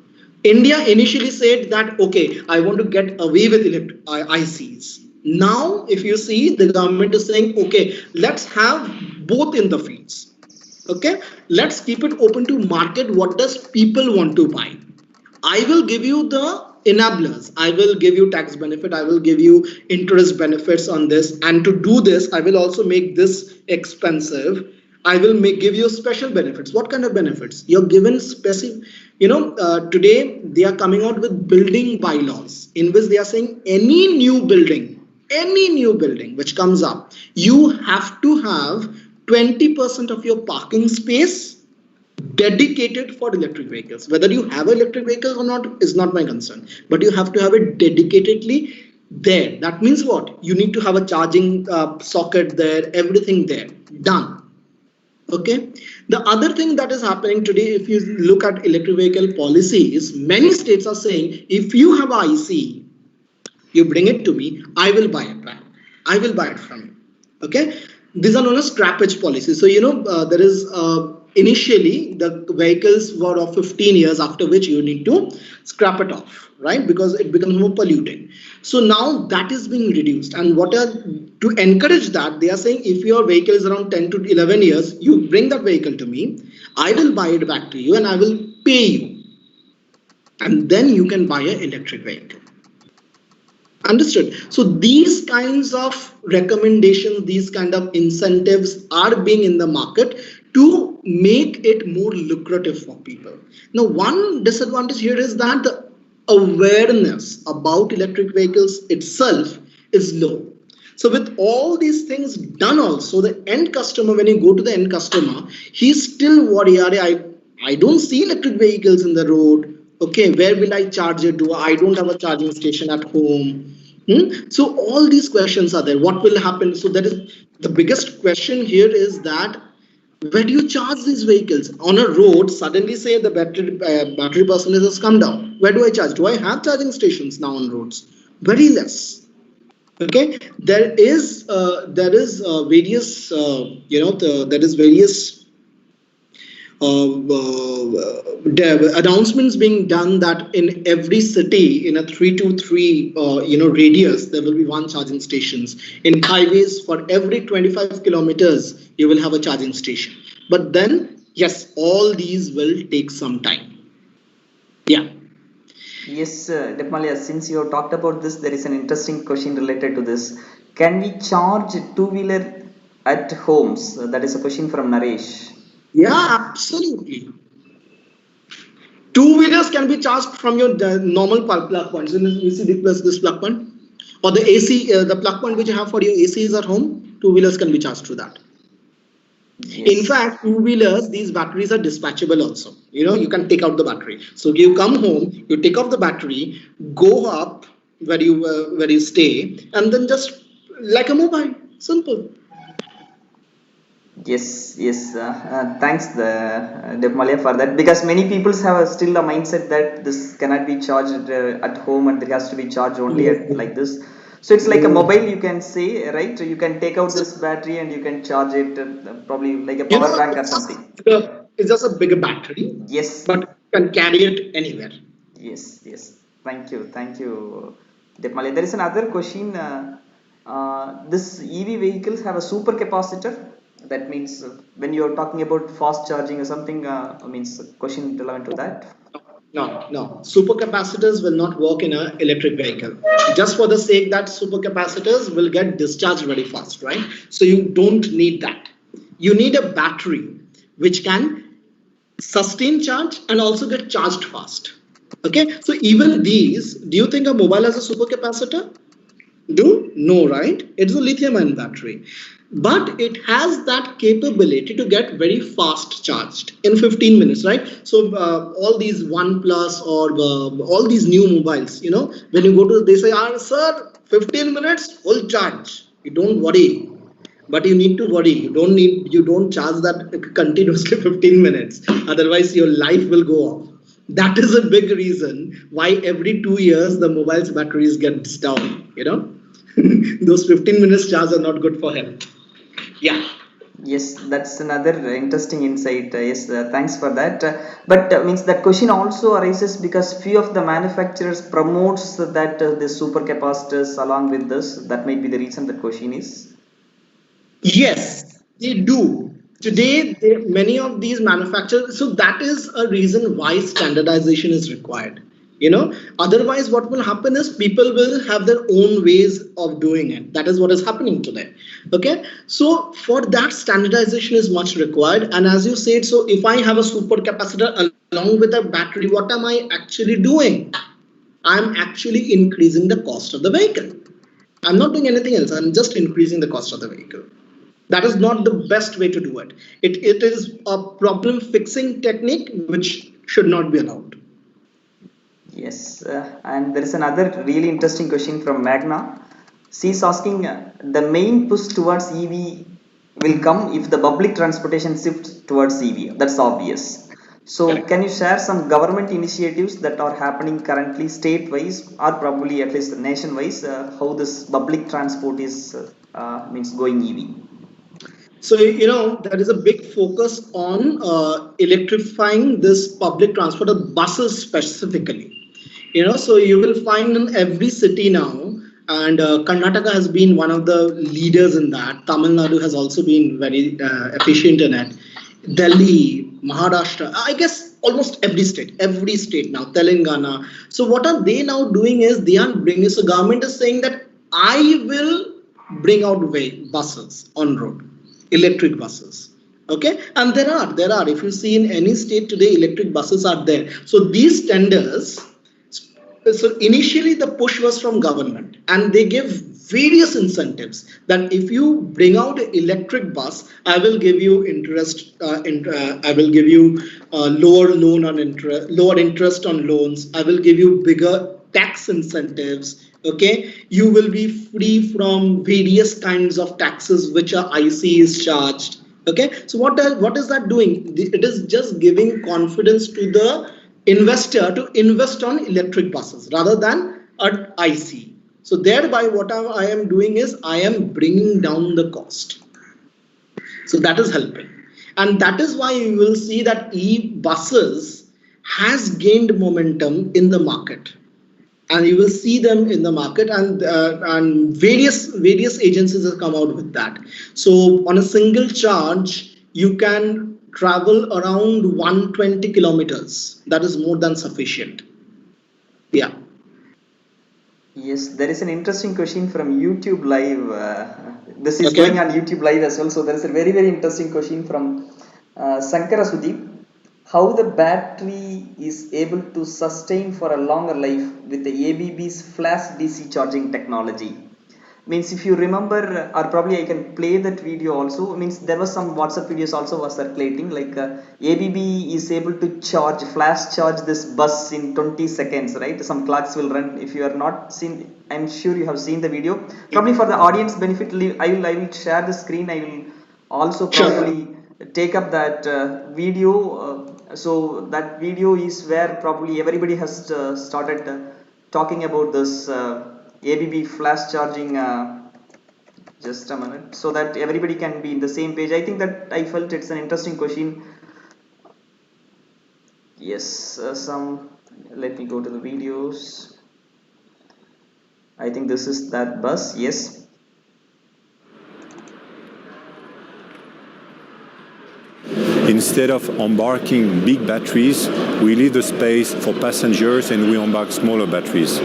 India initially said that, okay, I want to get away with ICs. Now, if you see, the government is saying, okay, let's have both in the fields. Okay, let's keep it open to market. What does people want to buy? I will give you the enablers. I will give you tax benefit. I will give you interest benefits on this. And to do this, I will also make this expensive. I will give you special benefits. What kind of benefits? You're given specific, today they are coming out with building bylaws in which they are saying any new building which comes up, you have to have 20% of your parking space dedicated for electric vehicles. Whether you have an electric vehicle or not is not my concern, but you have to have it dedicatedly there. That means what? You need to have a charging socket there, everything there, done. Okay. The other thing that is happening today, if you look at electric vehicle policies, many states are saying, if you have IC, you bring it to me, I will buy it back. I will buy it from you. Okay. These are known as scrappage policies. So, there is initially the vehicles were of 15 years, after which you need to scrap it off, right? Because it becomes more polluting. So now that is being reduced. And to encourage that, they are saying if your vehicle is around 10 to 11 years, you bring that vehicle to me, I will buy it back to you and I will pay you. And then you can buy an electric vehicle. Understood. So these kinds of recommendations, these kind of incentives are being in the market to make it more lucrative for people. Now, one disadvantage here is that the awareness about electric vehicles itself is low. So with all these things done also, the end customer, when you go to the end customer, he's still worried, I don't see electric vehicles in the road. Okay, where will I charge it? I don't have a charging station at home. So all these questions are there. What will happen? So that is the biggest question here is that where do you charge these vehicles? On a road, suddenly say the battery percentage has come down. Where do I charge? Do I have charging stations now on roads? Very less. Okay, there is various announcements being done that in every city in a 3 to 3 radius there will be one charging stations. In highways, for every 25 kilometers you will have a charging station. But then yes, all these will take some time. Yeah. Yes, Depmalia, since you have talked about this, there is an interesting question related to this. Can we charge two-wheeler at homes? That is a question from Naresh. Yeah, absolutely. Two-wheelers can be charged from your normal plug points. You see this plug point, or the AC, the plug point which you have for your ACs at home. Two-wheelers can be charged through that. Yes. In fact, two-wheelers, these batteries are dispatchable also. You can take out the battery. So you come home, you take off the battery, go up where you stay, and then just like a mobile, simple. Yes. Thanks, Depmalia, for that, because many people have still a mindset that this cannot be charged at home and it has to be charged only at like this. So it's like a mobile, you can say, right? You can take out this battery and you can charge it, probably like a power bank or something. It's just a bigger battery. Yes. But you can carry it anywhere. Yes. Thank you, Depmalia. There is another question. This EV vehicles have a super capacitor. That means when you're talking about fast charging or something, means question relevant to that. No. Supercapacitors will not work in an electric vehicle. Just for the sake that supercapacitors will get discharged very fast, right? So you don't need that. You need a battery which can sustain charge and also get charged fast. Okay, so even these, do you think a mobile has a supercapacitor? do? No, right? It's a lithium-ion battery. But it has that capability to get very fast charged in 15 minutes, right? So all these OnePlus or all these new mobiles, when you go to, they say, sir, 15 minutes, full charge. You don't worry. But you need to worry. You don't charge that continuously 15 minutes. Otherwise, your life will go off. That is a big reason why every 2 years the mobile's batteries gets down. Those 15 minutes charge are not good for health. Yeah. Yes, that's another interesting insight. Yes, thanks for that. But means that question also arises because few of the manufacturers promotes that the supercapacitors along with this. That might be the reason the question is. Yes, they do. Today, many of these manufacturers, so that is a reason why standardization is required. Otherwise, what will happen is people will have their own ways of doing it. That is what is happening today. Okay, so for that, standardization is much required. And as you said, so if I have a supercapacitor along with a battery, what am I actually doing? I'm actually increasing the cost of the vehicle. I'm not doing anything else. I'm just increasing the cost of the vehicle. That is not the best way to do it. It is a problem fixing technique which should not be allowed. Yes, and there is another really interesting question from Magna. She's asking the main push towards EV will come if the public transportation shifts towards EV. That's obvious. So, Correct. can you share some government initiatives that are happening currently state-wise or probably at least nation-wise? How this public transport is means going EV? So, there is a big focus on electrifying this public transport, of buses specifically. So you will find in every city now, and Karnataka has been one of the leaders in that. Tamil Nadu has also been very efficient in it. Delhi, Maharashtra, I guess almost every state now, Telangana. So what are they now doing is they are bringing, so government is saying that I will bring out buses on road, electric buses. Okay, and there are if you see in any state today, electric buses are there. So these tenders, so initially the push was from government and they give various incentives that if you bring out an electric bus, I will give you I will give you lower interest on loans, I will give you bigger tax incentives. Okay, you will be free from various kinds of taxes which are IC is charged. Okay, so what is that doing? It is just giving confidence to the investor to invest on electric buses rather than at IC. So thereby what I am doing is I am bringing down the cost. So that is helping. And that is why you will see that e-buses has gained momentum in the market. And you will see them in the market, and various agencies have come out with that. So on a single charge, you can travel around 120 kilometers. That is more than sufficient. Yeah. Yes, there is an interesting question from YouTube Live. This is Okay. going on YouTube Live as well. So there is a very interesting question from Sankara Sudeep. How the battery is able to sustain for a longer life with the ABB's flash DC charging technology. Means if you remember, or probably I can play that video also. Means there was some WhatsApp videos also was circulating, like ABB is able to flash charge this bus in 20 seconds, right? Some clocks will run. If you are not seen, I'm sure you have seen the video. Probably for the audience benefit, I will share the screen. I will also probably take up that video. So that video is where probably everybody has started talking about this ABB flash charging. Just a minute, so that everybody can be in the same page. I think that I felt it's an interesting question. Yes, let me go to the videos. I think this is that bus. Yes. Instead of embarking big batteries, we leave the space for passengers and we embark smaller batteries.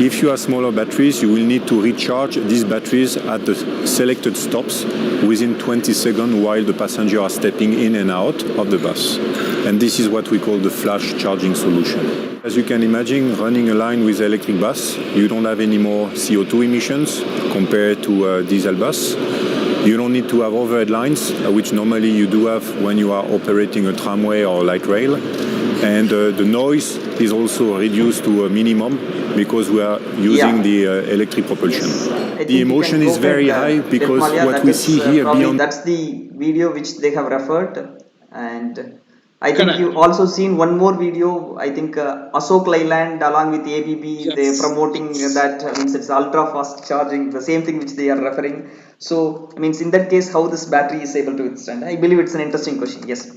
If you have smaller batteries, you will need to recharge these batteries at the selected stops within 20 seconds while the passengers are stepping in and out of the bus. and this is what we call the flash charging solution. As you can imagine, running a line with electric bus, you don't have any more CO2 emissions compared to a diesel bus. You don't need to have overhead lines, which normally you do have when you are operating a tramway or light rail. And the noise is also reduced to a minimum because we are using the electric propulsion. The emotion is very high because what we see here beyond... That's the video which they have referred, and I think you also seen one more video. I think Ashok Leyland along with ABB, they're promoting that means it's ultra fast charging, the same thing which they are referring. So means in that case, how this battery is able to withstand? I believe it's an interesting question. Yes.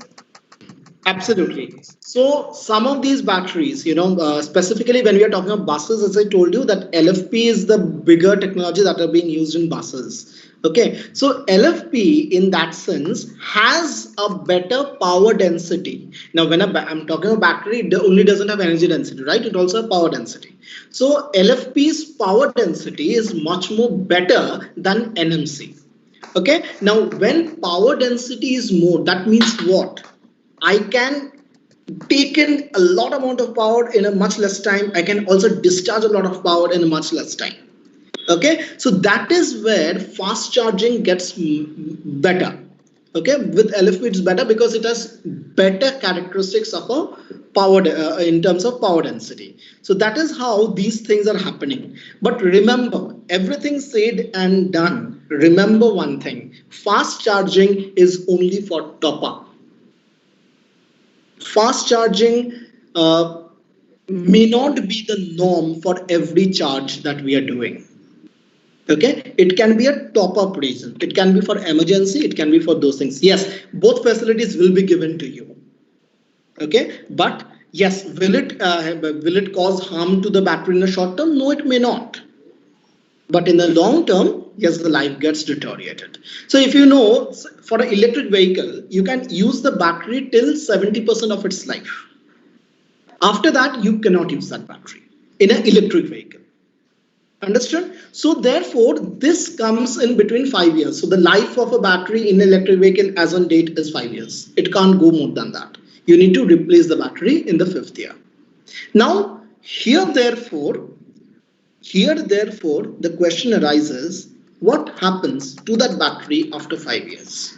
Absolutely. So some of these batteries, specifically when we are talking about buses, as I told you, that LFP is the bigger technology that are being used in buses. Okay, so LFP in that sense has a better power density. Now, when I'm talking about battery, it only doesn't have energy density, right? It also has power density. So LFP's power density is much more better than NMC. Okay, now when power density is more, that means what? I can take in a lot amount of power in a much less time. I can also discharge a lot of power in a much less time. Okay, so that is where fast charging gets better. Okay, with LFP it's better because it has better characteristics of a power in terms of power density. So that is how these things are happening. But remember, everything said and done, remember one thing: fast charging is only for top up. Fast charging may not be the norm for every charge that we are doing. Okay, it can be a top-up reason. It can be for emergency. It can be for those things. Yes, both facilities will be given to you. Okay, but yes, will it cause harm to the battery in the short term? No, it may not. But in the long term, yes, the life gets deteriorated. So if you know, for an electric vehicle, you can use the battery till 70% of its life. After that, you cannot use that battery in an electric vehicle. Understood? So therefore, this comes in between 5 years. So the life of a battery in an electric vehicle as on date is 5 years. It can't go more than that. You need to replace the battery in the 5th year. Now, here therefore, the question arises, what happens to that battery after 5 years?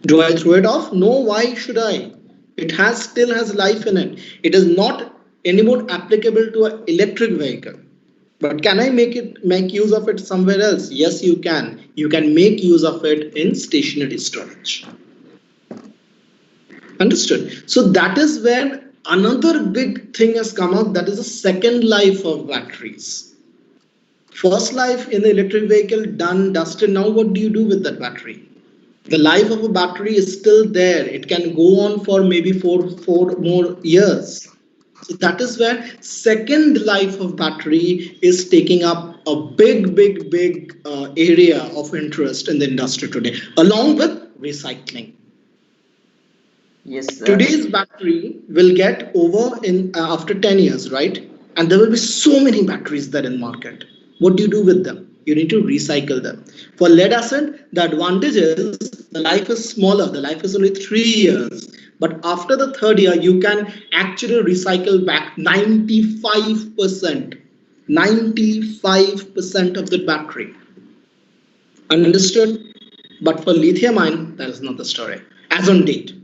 Do I throw it off? No, why should I? It still has life in it. It is not anymore applicable to an electric vehicle. But can I make use of it somewhere else? Yes, you can. You can make use of it in stationary storage. Understood? So that is where another big thing has come up, that is the second life of batteries. First life in the electric vehicle, done, dusted. Now what do you do with that battery? The life of a battery is still there. It can go on for maybe four more years. So that is where second life of battery is taking up a big area of interest in the industry today, along with recycling. Yes. Today's battery will get over in after 10 years, right? And there will be so many batteries there in market. What do you do with them? You need to recycle them. For lead acid, the advantage is the life is smaller. The life is only 3 years. But after the 3rd year, you can actually recycle back 95%. 95% of the battery. Understood? But for lithium ion, that is not the story. As on date.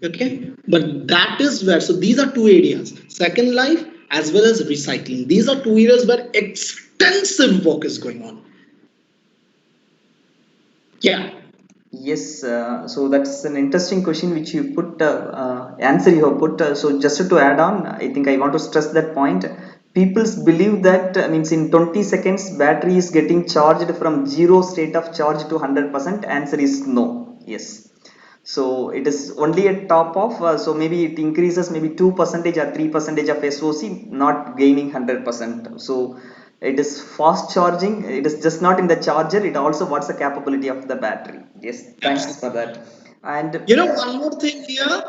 Okay? But that is where, so these are 2 areas. Second life as well as recycling. These are 2 areas where extensive work is going on. Yeah. Yes, so that's an interesting question which you put, answer you have put. So just to add on, I think I want to stress that point. People believe that means in 20 seconds battery is getting charged from 0 state of charge to 100%. Answer is no. Yes. So it is only a top of, so maybe it increases maybe 2% or 3% of SOC, not gaining 100%. So it is fast charging. It is just not in the charger. It also what's the capability of the battery. Yes, thanks for that. And one more thing here.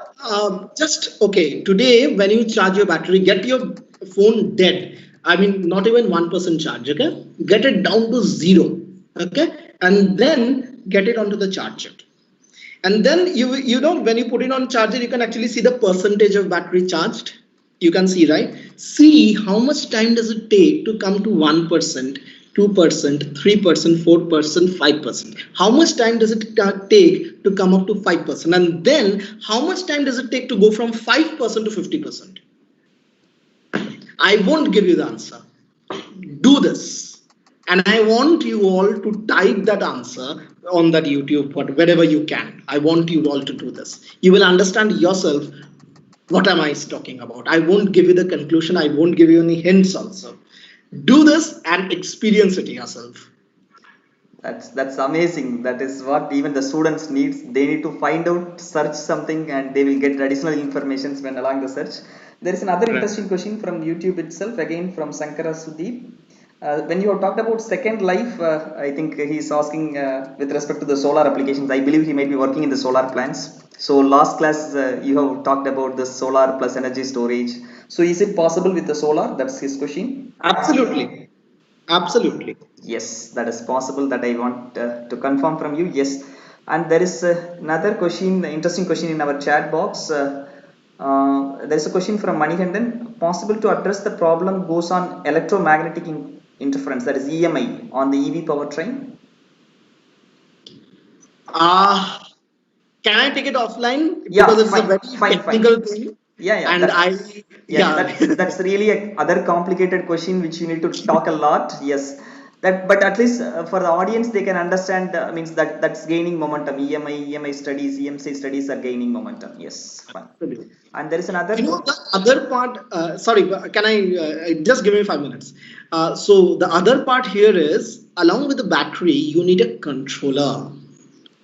Today when you charge your battery, get your phone dead. I mean, not even 1% charge. Okay, get it down to 0. Okay, and then get it onto the charger. And then you know, when you put it on charger, you can actually see the percentage of battery charged. You can see, right? See how much time does it take to come to 1%, 2%, 3%, 4%, 5%. How much time does it take to come up to 5%? And then how much time does it take to go from 5% to 50%? I won't give you the answer. Do this. And I want you all to type that answer on that YouTube, wherever you can. I want you all to do this. You will understand yourself what am I talking about. I won't give you the conclusion. I won't give you any hints also. Do this and experience it yourself. That's amazing. That is what even the students needs. They need to find out, search something, and they will get additional informations when along the search. There is another interesting question from YouTube itself, again from Sankara Sudeep. When you have talked about second life, I think he's asking with respect to the solar applications. I believe he might be working in the solar plants. So last class you have talked about the solar plus energy storage. So is it possible with the solar? That's his question. Absolutely. Absolutely. Yes, that is possible. That I want to confirm from you. Yes, and there is another question, interesting question in our chat box. There is a question from Manikandan. Possible to address the problem goes on electromagnetic interference, that is EMI, on the EV powertrain? Can I take it offline? Yeah, because it's fine, a very technical thing. Yeah, and that's really a other complicated question which you need to talk a lot. Yes, but at least for the audience they can understand. Means that's gaining momentum. EMI studies, EMC studies are gaining momentum. Yes, fine. And there is another. You know, the other part. Sorry, can I just give me 5 minutes? So the other part here is, along with the battery, you need a controller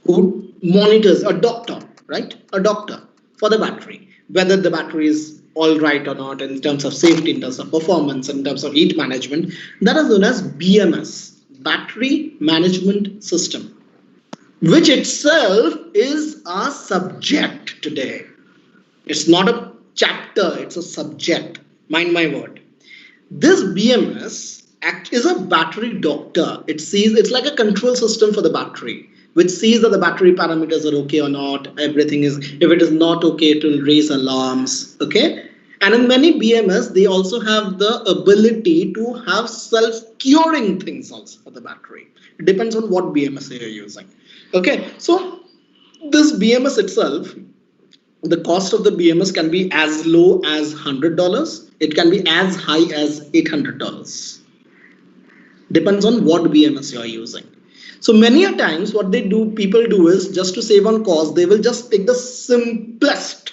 who monitors, a doctor, right? A doctor for the battery, whether the battery is all right or not in terms of safety, in terms of performance, in terms of heat management. That is known as BMS, Battery Management System, which itself is a subject today. It's not a chapter, it's a subject. Mind my word. This BMS is a battery doctor. It's like a control system for the battery, which sees that the battery parameters are okay or not. Everything is, if it is not okay, it will raise alarms. Okay. And in many BMS, they also have the ability to have self-curing things also for the battery. It depends on what BMS you're using. Okay. So this BMS itself, the cost of the BMS can be as low as $100. It can be as high as $800. Depends on what BMS you are using. So many a times what people do is, just to save on cost, they will just take the simplest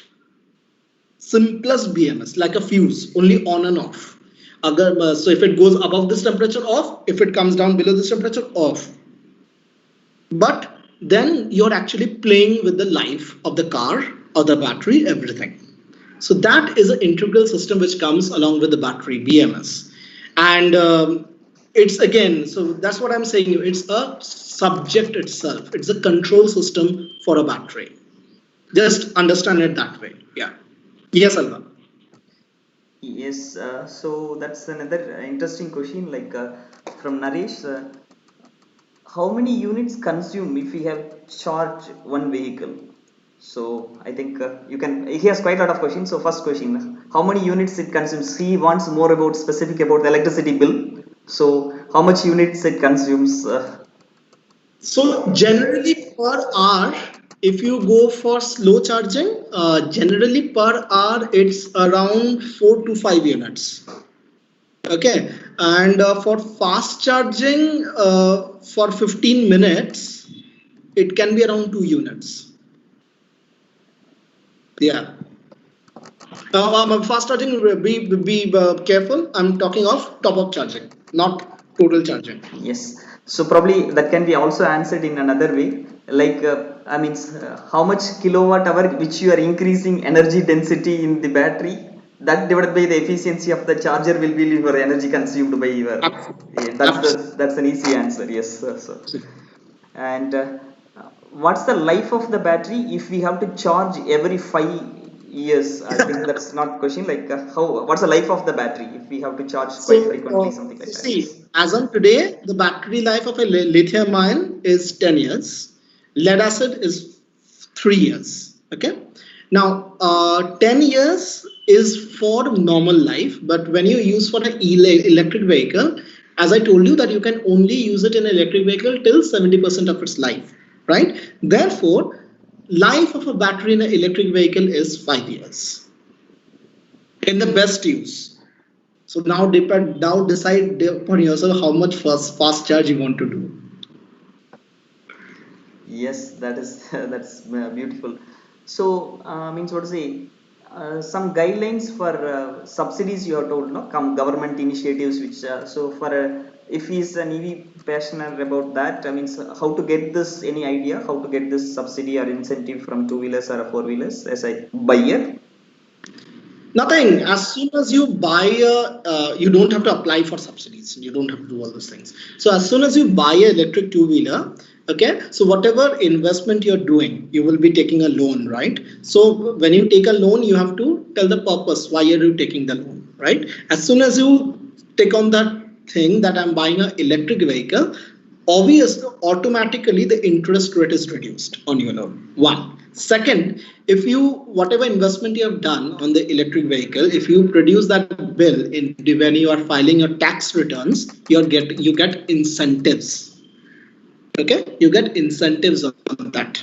BMS, like a fuse, only on and off. So if it goes above this temperature, off. If it comes down below this temperature, off. But then you're actually playing with the life of the car or the battery, everything. So that is an integral system which comes along with the battery, BMS. And it's again, so that's what I'm saying. It's a subject itself. It's a control system for a battery. Just understand it that way. Yeah. Yes, Alva. Yes. So that's another interesting question. Like from Naresh, how many units consume if we have charged one vehicle? So I think you can. He has quite a lot of questions. So first question: how many units it consumes? He wants more about specific about the electricity bill. So how much units it consumes? So generally per hour, if you go for slow charging, generally per hour it's around 4 to 5 units. Okay, and for fast charging, for 15 minutes, it can be around 2 units. Yeah. Fast charging, be careful. I'm talking of top-up charging, not total charging. Yes. So probably that can be also answered in another way. Like I mean, how much kilowatt hour which you are increasing energy density in the battery, that divided by the efficiency of the charger will be your energy consumed by your. That's an easy answer. Yes. So. And what's the life of the battery if we have to charge every 5 years? I think that's not question. Like what's the life of the battery if we have to charge quite frequently, something like that? See, as on today, the battery life of a lithium ion is 10 years. Lead acid is 3 years. Okay. Now, 10 years is for normal life, but when you use for an electric vehicle, as I told you that you can only use it in an electric vehicle till 70% of its life, right? Therefore, life of a battery in an electric vehicle is 5 years in the best use. So now decide upon yourself how much fast charge you want to do. Yes, that is that's beautiful. So means what to say? Some guidelines for subsidies you have told, no? Government initiatives which so for if he's an EV passionate about that, I mean, so how to get this? Any idea how to get this subsidy or incentive from two-wheelers or four-wheelers as a buyer? Nothing. As soon as you buy you don't have to apply for subsidies. You don't have to do all those things. So as soon as you buy an electric two-wheeler, okay, so whatever investment you're doing, you will be taking a loan, right? So when you take a loan, you have to tell the purpose. Why are you taking the loan, right? As soon as you take on that thing that I'm buying an electric vehicle, obviously, automatically the interest rate is reduced on your loan. One. Second, if you whatever investment you have done on the electric vehicle, if you produce that bill in when you are filing your tax returns, you get incentives. Okay, you get incentives on that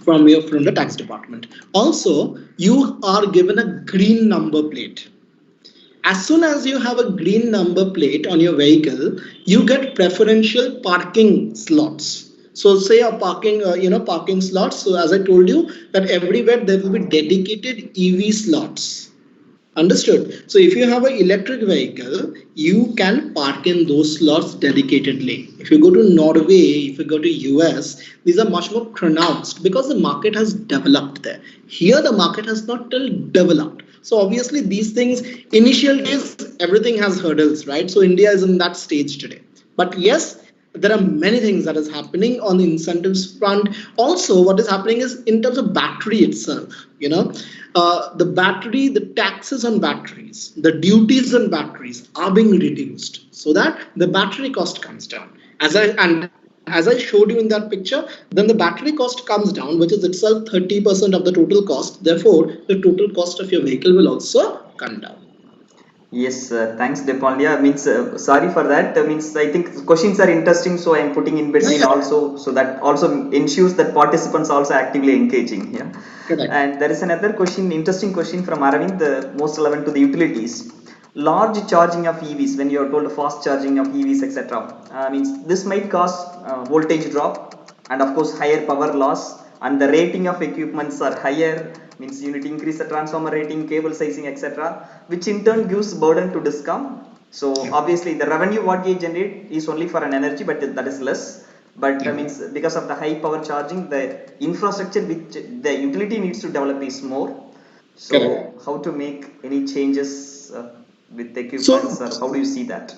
from the tax department. Also, you are given a green number plate. As soon as you have a green number plate on your vehicle, you get preferential parking slots. So say a parking slots. So as I told you that everywhere there will be dedicated EV slots. Understood. So if you have an electric vehicle, you can park in those slots dedicatedly. If you go to Norway, if you go to US, these are much more pronounced because the market has developed there. Here the market has not till developed. So obviously these things, initial days, everything has hurdles, right? So India is in that stage today. But yes, there are many things that is happening on the incentives front. Also, what is happening is in terms of battery itself, the taxes on batteries, the duties on batteries are being reduced so that the battery cost comes down. As I showed you in that picture, then the battery cost comes down, which is itself 30% of the total cost. Therefore, the total cost of your vehicle will also come down. Yes, thanks, Depandia. Means sorry for that. Means I think questions are interesting, so I am putting in between also, so that also ensures that participants also actively engaging. Yeah. Correct. And there is another question, interesting question from Aravind, the most relevant to the utilities. Large charging of EVs, when you are told fast charging of EVs, etc. Means this might cause voltage drop and of course higher power loss, and the rating of equipments are higher. Means you need to increase the transformer rating, cable sizing, etc., which in turn gives burden to discount. So obviously the revenue what they generate is only for an energy, but that is less. But means because of the high power charging, the infrastructure which the utility needs to develop is more. So Correct. how to make any changes with the equipments, So or how do you see that?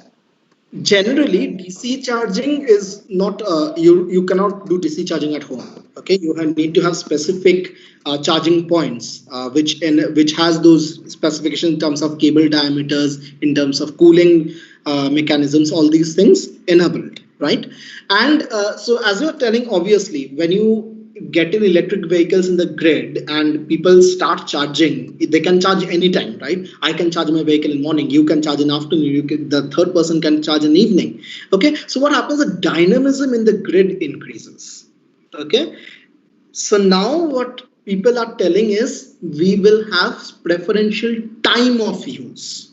generally, DC charging is not you cannot do DC charging at home. Okay, you need to have specific charging points which has those specifications in terms of cable diameters, in terms of cooling mechanisms, all these things enabled, right? And so as you're telling, obviously, when you get in electric vehicles in the grid and people start charging, they can charge anytime, right? I can charge my vehicle in morning, you can charge in afternoon, the third person can charge in evening. Okay, so what happens, the dynamism in the grid increases. Okay, so now what people are telling is we will have preferential time of use.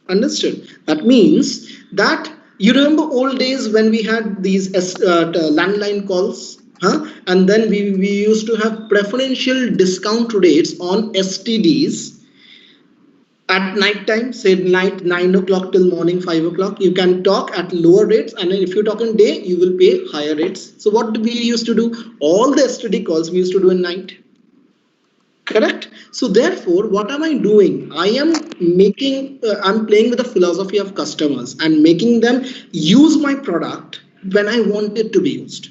Understood? That means that you remember old days when we had these landline calls, huh? And then we used to have preferential discount rates on STDs at night time, say night 9 o'clock till morning 5 o'clock. You can talk at lower rates, and if you talk in day, you will pay higher rates. So what we used to do? All the STD calls we used to do in night. Correct. So therefore, what am I doing? I am I'm playing with the philosophy of customers and making them use my product when I want it to be used.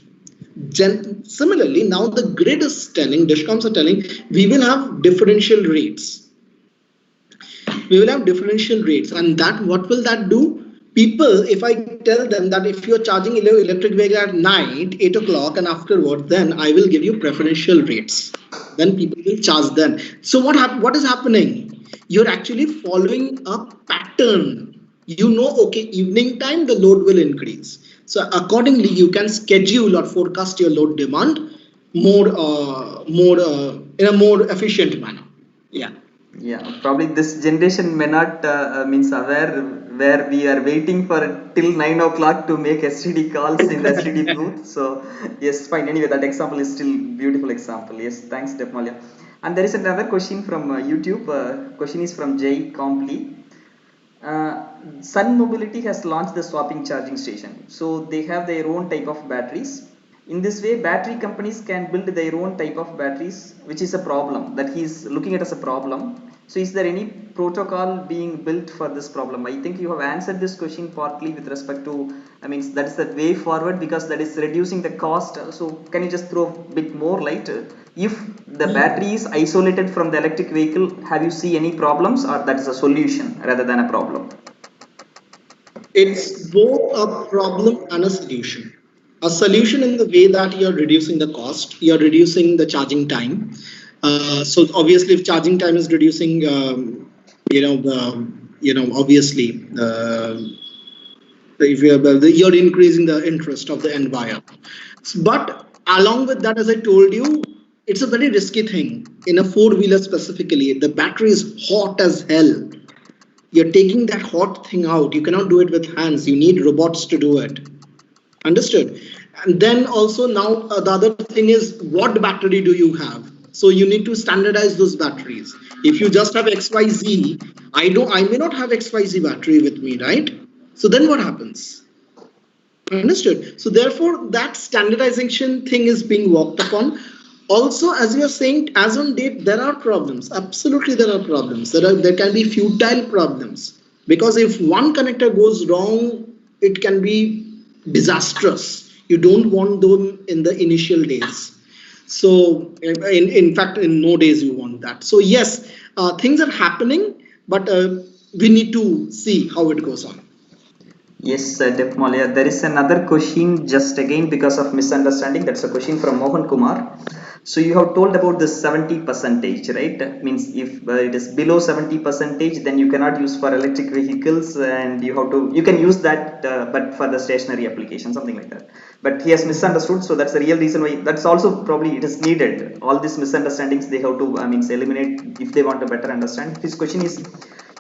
Similarly, now the grid is telling, Discoms are telling, we will have differential rates. We will have differential rates, and that what will that do? people, if I tell them that if you're charging electric vehicle at night, 8 o'clock and afterward, then I will give you preferential rates. Then people will charge then. So what is happening? You're actually following a pattern. You know, okay, evening time the load will increase. So accordingly, you can schedule or forecast your load demand more in a more efficient manner. Yeah. Yeah, probably this generation may not means aware where we are waiting for till 9 o'clock to make STD calls in the STD booth. So yes, fine. Anyway, that example is still beautiful example. Yes, thanks, Depmalia. And there is another question from YouTube. Question is from Jay Compli. Sun Mobility has launched the swapping charging station. So they have their own type of batteries. In this way, battery companies can build their own type of batteries, which is a problem that he's looking at as a problem. So is there any protocol being built for this problem? I think you have answered this question partly with respect to, I mean, that is the way forward because that is reducing the cost. So can you just throw a bit more light? If the battery is isolated from the electric vehicle, have you see any problems or that is a solution rather than a problem? It's both a problem and a solution. A solution in the way that you're reducing the cost, you're reducing the charging time. So obviously, if charging time is reducing, obviously, if you're increasing the interest of the end buyer. But along with that, as I told you, it's a very risky thing. In a four-wheeler specifically, the battery is hot as hell. You're taking that hot thing out. You cannot do it with hands. You need robots to do it. Understood? And then also now the other thing is what battery do you have? So you need to standardize those batteries. If you just have XYZ, I may not have XYZ battery with me, right? So then what happens? Understood. So therefore, that standardization thing is being worked upon. Also, as you are saying, as on date, there are problems. Absolutely, there are problems. There can be futile problems because if one connector goes wrong, it can be disastrous. You don't want them in the initial days. So, in fact, in no days you want that. So yes, things are happening, but we need to see how it goes on. Yes, Depmalia, there is another question just again because of misunderstanding. That's a question from Mohan Kumar. So you have told about this 70 percentage, right? That means if it is below 70 percentage, then you cannot use for electric vehicles, and you can use that, but for the stationary application, something like that. But he has misunderstood, so that's the real reason why. That's also probably it is needed. All these misunderstandings they have to, eliminate if they want to better understand. His question is,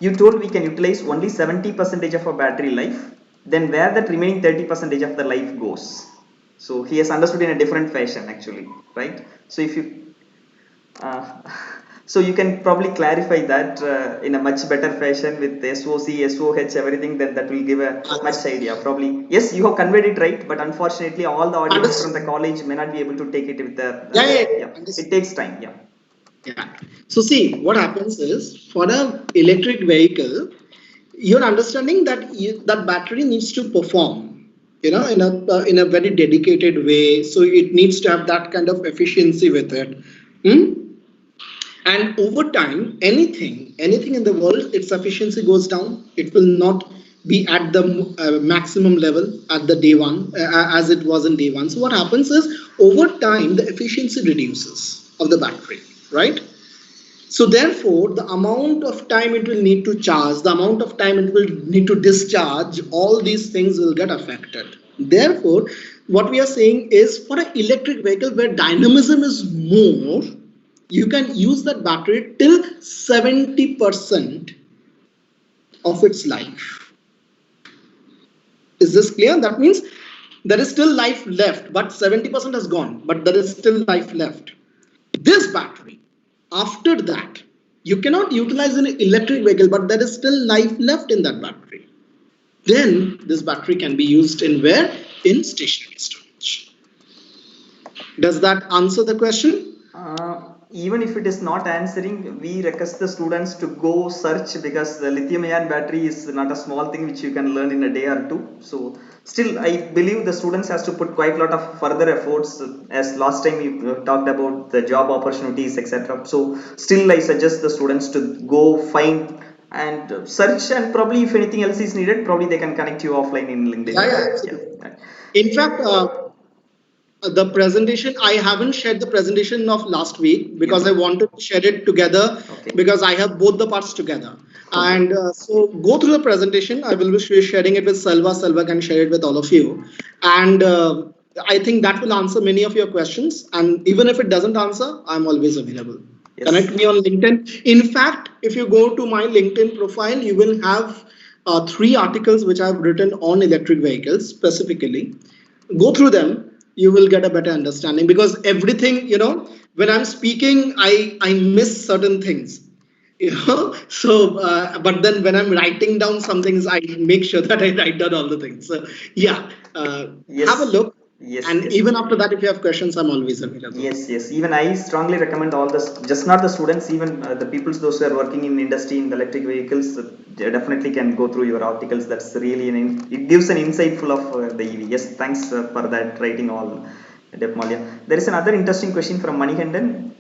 you told we can utilize only 70 percentage of our battery life. Then where that remaining 30 percentage of the life goes? So he has understood in a different fashion actually, right? So if you so you can probably clarify that in a much better fashion with SOC, SOH, everything, then that will give a much idea. Probably, yes, you have conveyed it right, but unfortunately all the audience from the college may not be able to take it with the it takes time. Yeah. So see, what happens is for an electric vehicle, you're understanding that that battery needs to perform, in a very dedicated way. So it needs to have that kind of efficiency with it. And over time, anything in the world, its efficiency goes down. It will not be at the maximum level at the day one as it was in day one. So what happens is over time, the efficiency reduces of the battery, right? So therefore, the amount of time it will need to charge, the amount of time it will need to discharge, all these things will get affected. Therefore, what we are saying is for an electric vehicle where dynamism is more, you can use that battery till 70% of its life. Is this clear? That means there is still life left, but 70% has gone, but there is still life left. This battery, after that, you cannot utilize an electric vehicle, but there is still life left in that battery. Then this battery can be used in where? In stationary storage. Does that answer the question? Even if it is not answering, we request the students to go search because the lithium-ion battery is not a small thing which you can learn in a day or two. So still, I believe the students has to put quite a lot of further efforts. As last time we talked about the job opportunities, etc. So still, I suggest the students to go find and search, and probably if anything else is needed, probably they can connect you offline in LinkedIn. Yeah. In fact, the presentation, I haven't shared the presentation of last week because I wanted to share it together because I have both the parts together. And so go through the presentation. I will be sharing it with Salva. Salva can share it with all of you. And I think that will answer many of your questions. And even if it doesn't answer, I'm always available. Connect me on LinkedIn. In fact, if you go to my LinkedIn profile, you will have 3 articles which I've written on electric vehicles specifically. Go through them. You will get a better understanding, because everything, when I'm speaking, I miss certain things, so but then when I'm writing down some things, I make sure that I write down all the things. So have a look. And even after that, if you have questions, I'm always available. Yes. Even I strongly recommend all this, just not the students, even the people, those who are working in industry in electric vehicles, they definitely can go through your articles. That's really it gives an insight full of the EV. Yes, thanks for that writing all, Depmalia. There is another interesting question from Manikandan.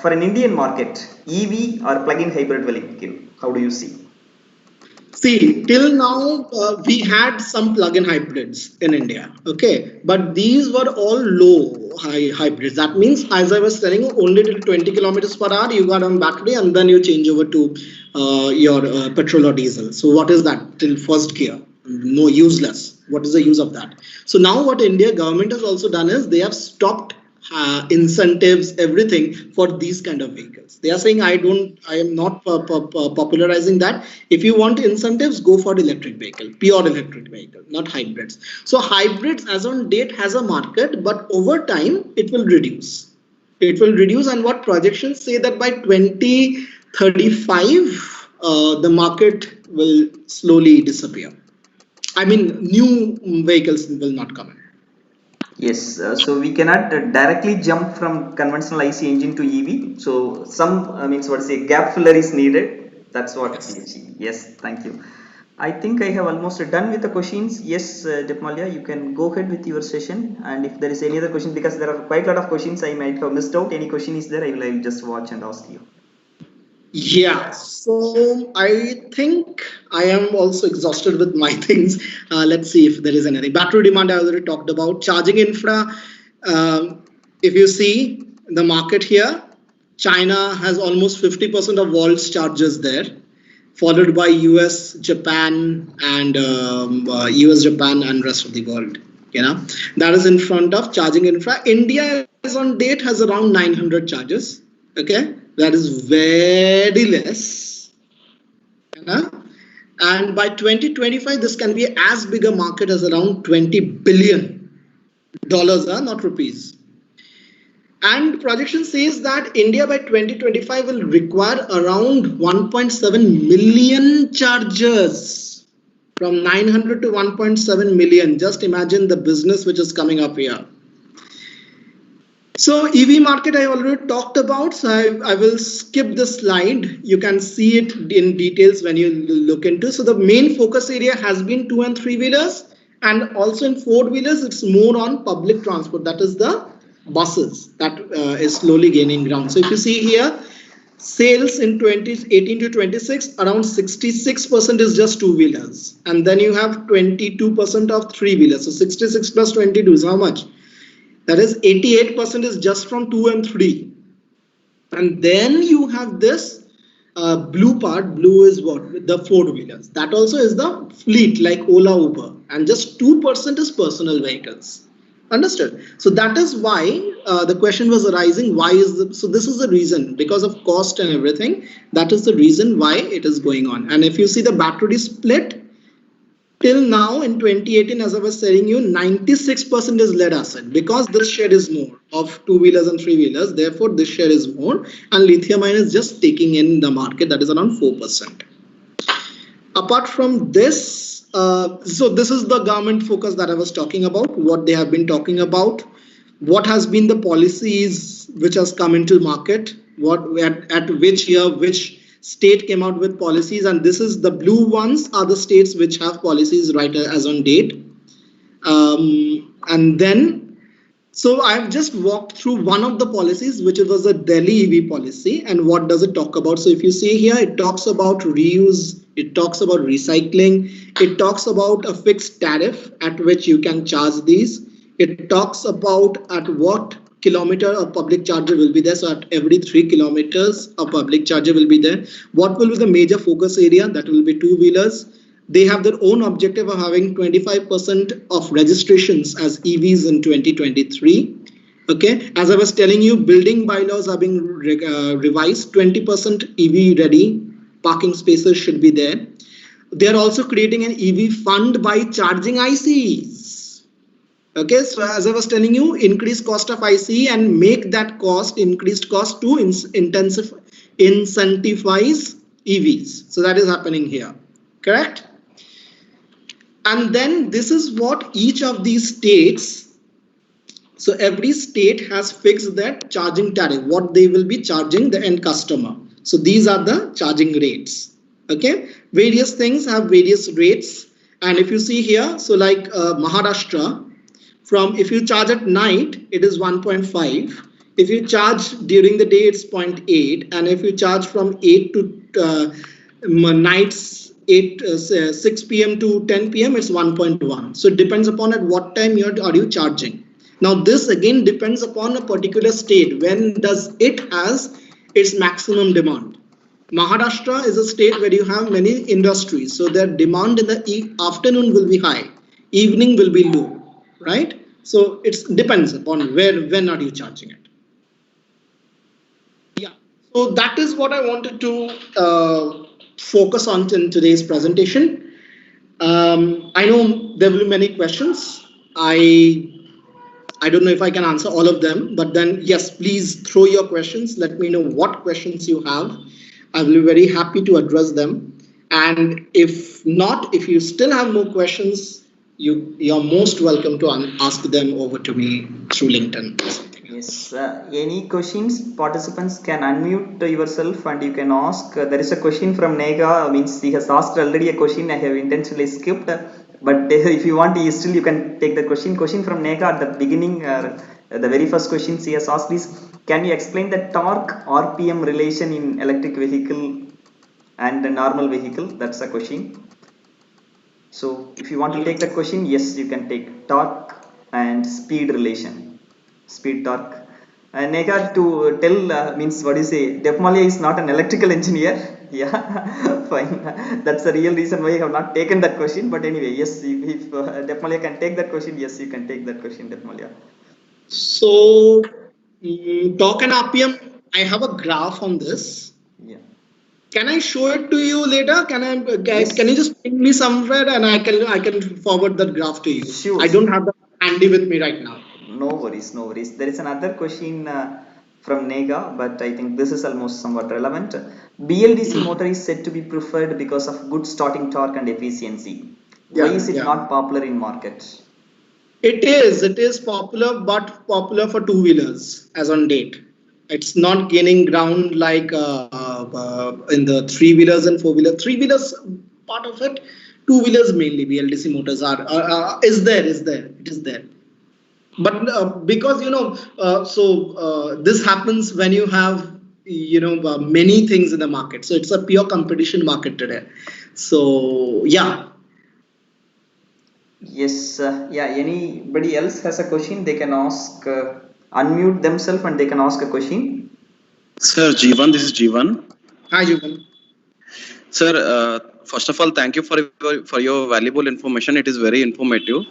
For an Indian market, EV or plug-in hybrid vehicle, how do you see? See, till now, we had some plug-in hybrids in India, okay? But these were all low hybrids. That means, as I was telling you, only till 20 kilometers per hour, you got on battery and then you change over to your petrol or diesel. So what is that? Till first gear. No, useless. What is the use of that? So now what India government has also done is they have stopped incentives, everything for these kind of vehicles. They are saying, I am not popularizing that. If you want incentives, go for electric vehicle, pure electric vehicle, not hybrids. So hybrids as on date has a market, but over time it will reduce. It will reduce, and what projections say that by 2035 the market will slowly disappear. I mean, new vehicles will not come in. Yes, so we cannot directly jump from conventional IC engine to EV. So some gap filler is needed. That's what. Yes, thank you. I think I have almost done with the questions. Yes, Dipmalia, you can go ahead with your session. And if there is any other question, because there are quite a lot of questions I might have missed out. Any question is there, I will just watch and ask you. Yeah, so I think I am also exhausted with my things. Let's see if there is anything. Battery demand I already talked about. Charging infra, if you see the market here, China has almost 50% of world's chargers there, followed by US, Japan, and US, Japan, and rest of the world. That is in front of charging infra. India is on date has around 900 chargers. Okay, that is very less. And by 2025, this can be as big a market as around $20 billion, not rupees. And projection says that India by 2025 will require around 1.7 million chargers, from 900 to 1.7 million. Just imagine the business which is coming up here. So EV market I already talked about, so I will skip this slide. You can see it in details when you look into. So the main focus area has been 2 and 3 wheelers, and also in 4 wheelers it's more on public transport. That is the buses that is slowly gaining ground. So if you see here, sales in 2018 to 26, around 66% is just 2 wheelers, and then you have 22% of 3 wheelers. So 66 plus 22 is how much? That is 88% is just from 2 and 3. And then you have this blue part. Blue is what? The 4 wheelers. That also is the fleet like Ola, Uber. And just 2% is personal vehicles. Understood? So that is why the question was arising. Why is so this is the reason, because of cost and everything. That is the reason why it is going on. And if you see the battery split, till now in 2018, as I was telling you, 96% is lead acid, because this share is more of 2 wheelers and 3 wheelers. Therefore, this share is more, and lithium ion is just taking in the market, that is around 4%. Apart from this, so this is the government focus that I was talking about, what they have been talking about, what has been the policies which has come into market, at which year, which state came out with policies, and this is the blue ones are the states which have policies right as on date. And then So I've just walked through one of the policies, which was a Delhi EV policy. And what does it talk about? So if you see here, it talks about reuse, it talks about recycling, it talks about a fixed tariff at which you can charge these. It talks about at what kilometer a public charger will be there. So at every 3 kilometers, a public charger will be there. What will be the major focus area? That will be two-wheelers. They have their own objective of having 25% of registrations as EVs in 2023. Okay, as I was telling you, building bylaws are being revised. 20% EV ready parking spaces should be there. They are also creating an EV fund by charging ICs. Okay, so as I was telling you, increase cost of IC and make that increased cost to incentivize EVs. So that is happening here, correct? And then this is what each of these states, so every state has fixed their charging tariff, what they will be charging the end customer. So these are the charging rates. Okay, various things have various rates. And if you see here, so like Maharashtra, if you charge at night, it is 1.5. If you charge during the day, it's 0.8. And if you charge from 8 to nights, 6 p.m. to 10 p.m. it's 1.1. So it depends upon at what time are you charging. Now this again depends upon a particular state. When does it has its maximum demand? Maharashtra is a state where you have many industries, so their demand in the afternoon will be high, evening will be low, right? So it depends upon when are you charging it. Yeah, so that is what I wanted to focus on in today's presentation. I know there will be many questions. I don't know if I can answer all of them, but then yes, please throw your questions. Let me know what questions you have. I will be very happy to address them. And if not, if you still have more questions, you're most welcome to ask them over to me through LinkedIn. Yes, any questions, participants can unmute yourself and you can ask. There is a question from Nega, means he has asked already a question. I have intentionally skipped, but if you want, you can take the question. Question from Nega at the beginning, the very first question he has asked is, can you explain the torque RPM relation in electric vehicle and a normal vehicle? That's a question. So if you want to take the question, yes, you can take torque and speed relation. Speed torque. Nega, to tell means what do you say? Debmalia is not an electrical engineer. Yeah, fine. That's the real reason why I have not taken that question. But anyway, yes, if Debmalia can take that question, yes, you can take that question, Debmalia. So torque and RPM, I have a graph on this. Yeah. Can I show it to you later? Yes. Can you just ping me somewhere and I can forward that graph to you? Sure. I don't have that handy with me right now. No worries, no worries. There is another question from Nega, but I think this is almost somewhat relevant. BLDC motor is said to be preferred because of good starting torque and efficiency. Why is it not popular in market? It is popular, but popular for two-wheelers as on date. It's not gaining ground like in the three-wheelers and four-wheeler. Three-wheelers part of it, two-wheelers mainly BLDC motors is there. It is there. But because this happens when you have many things in the market. So it's a pure competition market today. So yeah. Yes, anybody else has a question, they can ask, unmute themselves and they can ask a question. Sir, Jeevan, this is Jeevan. Hi, Jeevan. Sir, first of all, thank you for your valuable information. It is very informative.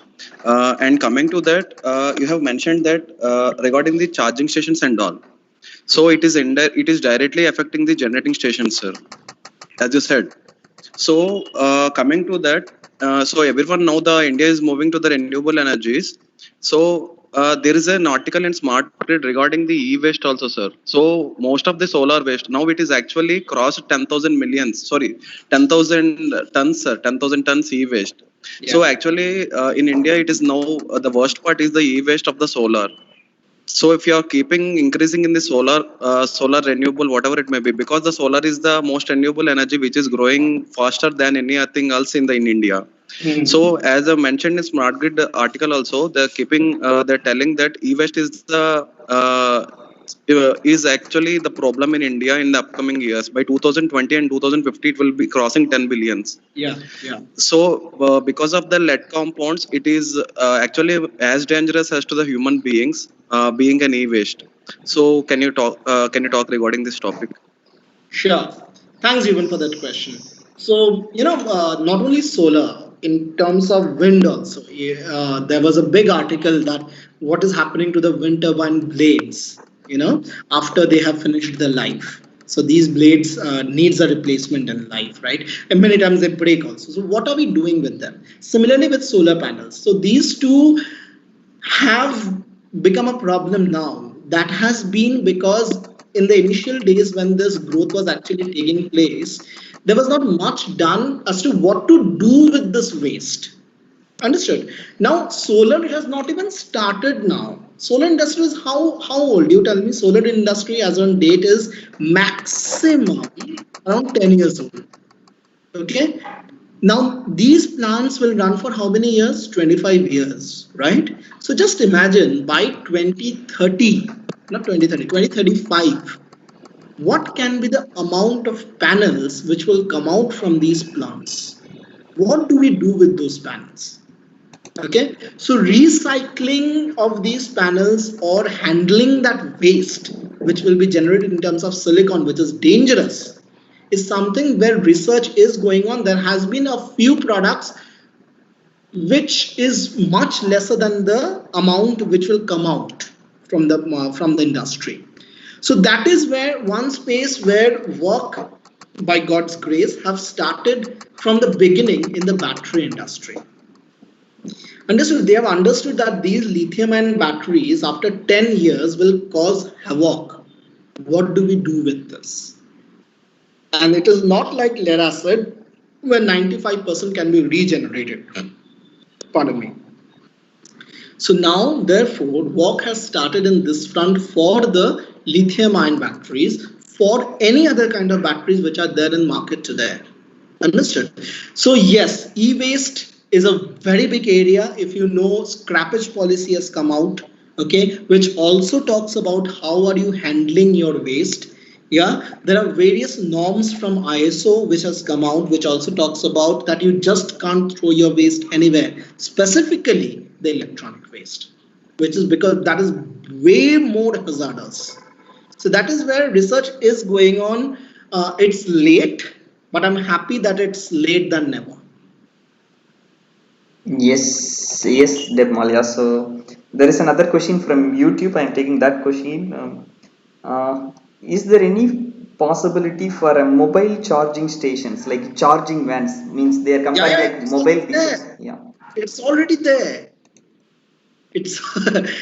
And coming to that, you have mentioned that regarding the charging stations and all. So it is directly affecting the generating stations, sir, as you said. So coming to that, so everyone know India is moving to the renewable energies. So there is an article in Smart Grid regarding the e-waste also, sir. So most of the solar waste now it is actually crossed 10,000 tons, sir. 10,000 tons e-waste. Yeah. So actually in India it is now the worst part is the e-waste of the solar. So if you are increasing in the solar renewable, whatever it may be, because the solar is the most renewable energy which is growing faster than anything else in India. So as I mentioned in Smart Grid article also, they're telling that e-waste is actually the problem in India in the upcoming years. By 2020 and 2050, it will be crossing 10 billions. Yeah, yeah. So because of the lead compounds, it is actually as dangerous as to the human beings being an e-waste. So can you talk regarding this topic? Sure. Thanks, Evan, for that question. So, not only solar, in terms of wind also, there was a big article that what is happening to the wind turbine blades, after they have finished their life. So these blades needs a replacement in life, right? And many times they break also. So what are we doing with them? Similarly with solar panels. So these two have become a problem now. That has been because in the initial days when this growth was actually taking place, there was not much done as to what to do with this waste. Understood. Now, solar has not even started now. Solar industry is how old? You tell me. Solar industry as on date is maximum around 10 years old. Okay. Now, these plants will run for how many years? 25 years, right? So just imagine by 2030, not 2030, 2035, what can be the amount of panels which will come out from these plants? What do we do with those panels? Okay, so recycling of these panels or handling that waste, which will be generated in terms of silicon, which is dangerous, is something where research is going on. There has been a few products which is much lesser than the amount which will come out from the industry. So that is where one space where work by God's grace have started from the beginning in the battery industry. Understood. They have understood that these lithium-ion batteries after 10 years will cause havoc. What do we do with this? And it is not like lead acid where 95% can be regenerated. Pardon me. So now, therefore, work has started in this front for the lithium-ion batteries, for any other kind of batteries which are there in market today. Understood. So yes, e-waste is a very big area. If you know, scrappage policy has come out, okay, which also talks about how are you handling your waste. Yeah, there are various norms from ISO which has come out, which also talks about that you just can't throw your waste anywhere, specifically the electronic waste, which is because that is way more hazardous. So that is where research is going on. It's late, but I'm happy that it's late than never. Yes, Deb Malia. So there is another question from YouTube. I am taking that question. Is there any possibility for a mobile charging stations like charging vans? Means they are comparing like It's mobile already pieces. there. Yeah. It's already there. It's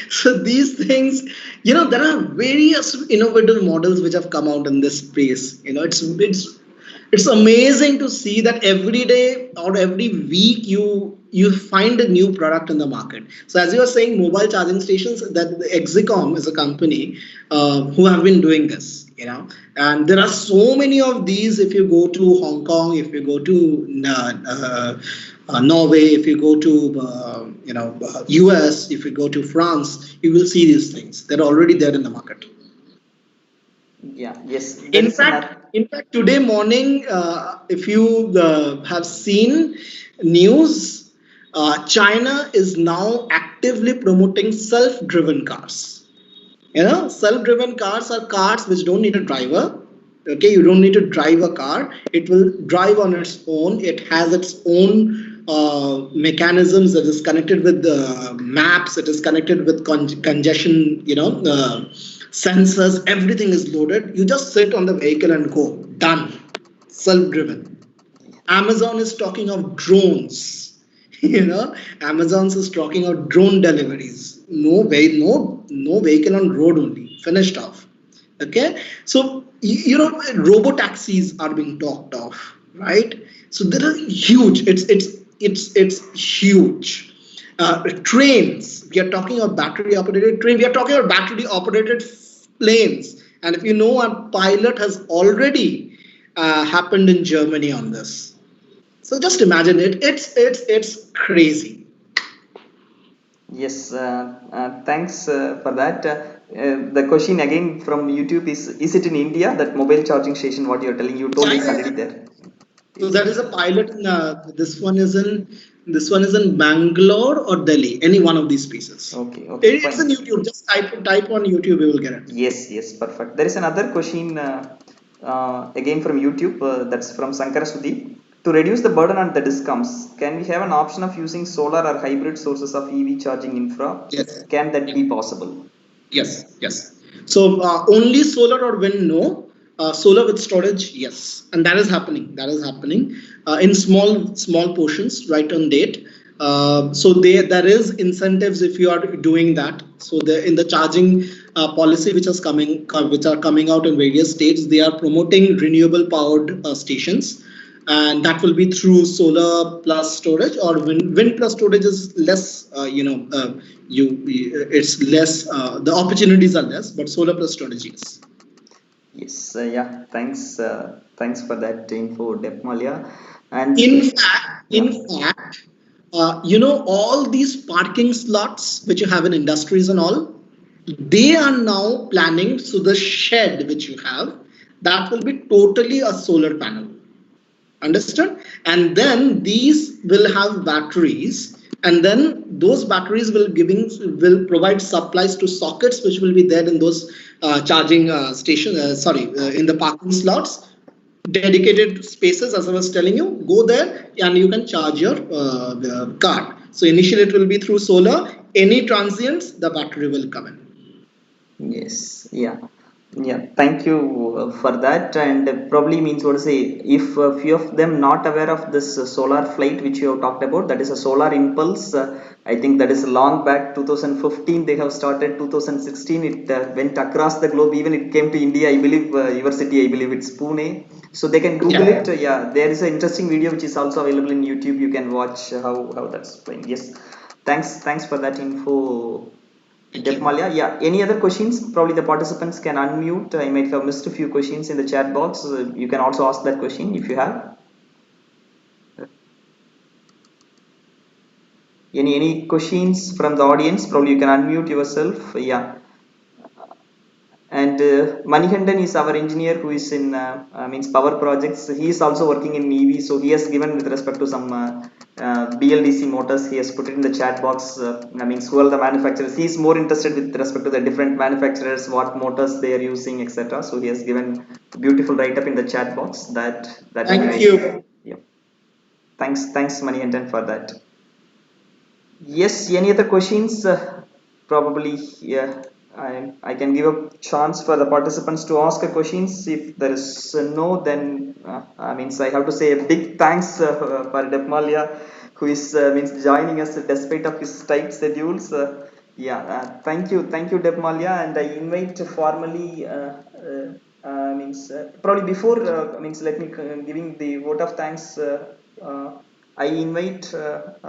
so these things, there are various innovative models which have come out in this space. It's amazing to see that every day or every week you find a new product in the market. So as you were saying, mobile charging stations, that the Exicom is a company who have been doing this, and there are so many of these. If you go to Hong Kong, if you go to Norway, if you go to US, if you go to France, you will see these things. They're already there in the market. Yeah. Yes. There In is another. fact, today morning, if you have seen news, China is now actively promoting self-driven cars. Self-driven cars are cars which don't need a driver. Okay, you don't need to drive a car. It will drive on its own. It has its own mechanisms. That is connected with the maps. It is connected with congestion. Sensors. Everything is loaded. You just sit on the vehicle and go. Done. Self-driven. Amazon is talking of drones. Amazon is talking of drone deliveries. No way, no vehicle on road only. Finished off. Okay, so robo taxis are being talked of, right? So there are huge. It's huge. Trains. We are talking about battery operated train. We are talking about battery operated planes. And if you know, a pilot has already happened in Germany on this. So just imagine it. It's crazy. Yes, thanks for that. The question again from YouTube is it in India, that mobile charging station, what you're telling? You told it's already there. So there is a pilot in this one is in Bangalore or Delhi, any one of these places. Okay, It's fine. in YouTube. Just type on YouTube, you will get it. Yes, perfect. There is another question again from YouTube, that's from Sankara Sudhi. To reduce the burden on the discoms, can we have an option of using solar or hybrid sources of EV charging infra? Yes. Can that be possible? Yes. So only solar or wind, no. Solar with storage, yes, and that is happening. In small portions, right on date. So there is incentives if you are doing that. So in the charging policy which are coming out in various states, they are promoting renewable powered stations, and that will be through solar plus storage, or wind plus storage is less. It's less. The opportunities are less, but solar plus storage, yes. Yes, yeah. Thanks for that info, Depmalia. And In fact, all these parking slots which you have in industries and all, they are now planning. So the shed which you have, that will be totally a solar panel. Understood? And then these will have batteries, and then those batteries will provide supplies to sockets which will be there in those charging stations. In the parking slots, dedicated spaces, as I was telling you. Go there and you can charge your car. So initially it will be through solar. Any transients, the battery will come in. yes, yeah. Thank you for that. And probably means what to say, if a few of them not aware of this solar flight which you have talked about, that is a solar impulse. I think that is long back, 2015 they have started. 2016 it went across the globe. Even it came to India, I believe, your city, I believe it's Pune. So they can Google it. Yeah, there is an interesting video which is also available in YouTube. You can watch how that's playing. Yes, thanks for that info, Depmalia. Yeah, any other questions? Probably the participants can unmute. I might have missed a few questions in the chat box. You can also ask that question if you have. Any questions from the audience? Probably you can unmute yourself. Yeah. And Manikandan is our engineer who is in means power projects. He is also working in EV, so he has given with respect to some BLDC motors. He has put it in the chat box. Means who are the manufacturers. He is more interested with respect to the different manufacturers, what motors they are using, etc. So he has given a beautiful write up in the chat box. Thank you. Yeah. Thanks, Manikandan, for that. Yes, any other questions? Probably, yeah. I can give a chance for the participants to ask a questions. If there is no, then means I have to say a big thanks for Depmalia, who is means joining us despite of his tight schedules. Thank you, Depmalia, and I invite formally. Means probably before means let me giving the vote of thanks. I invite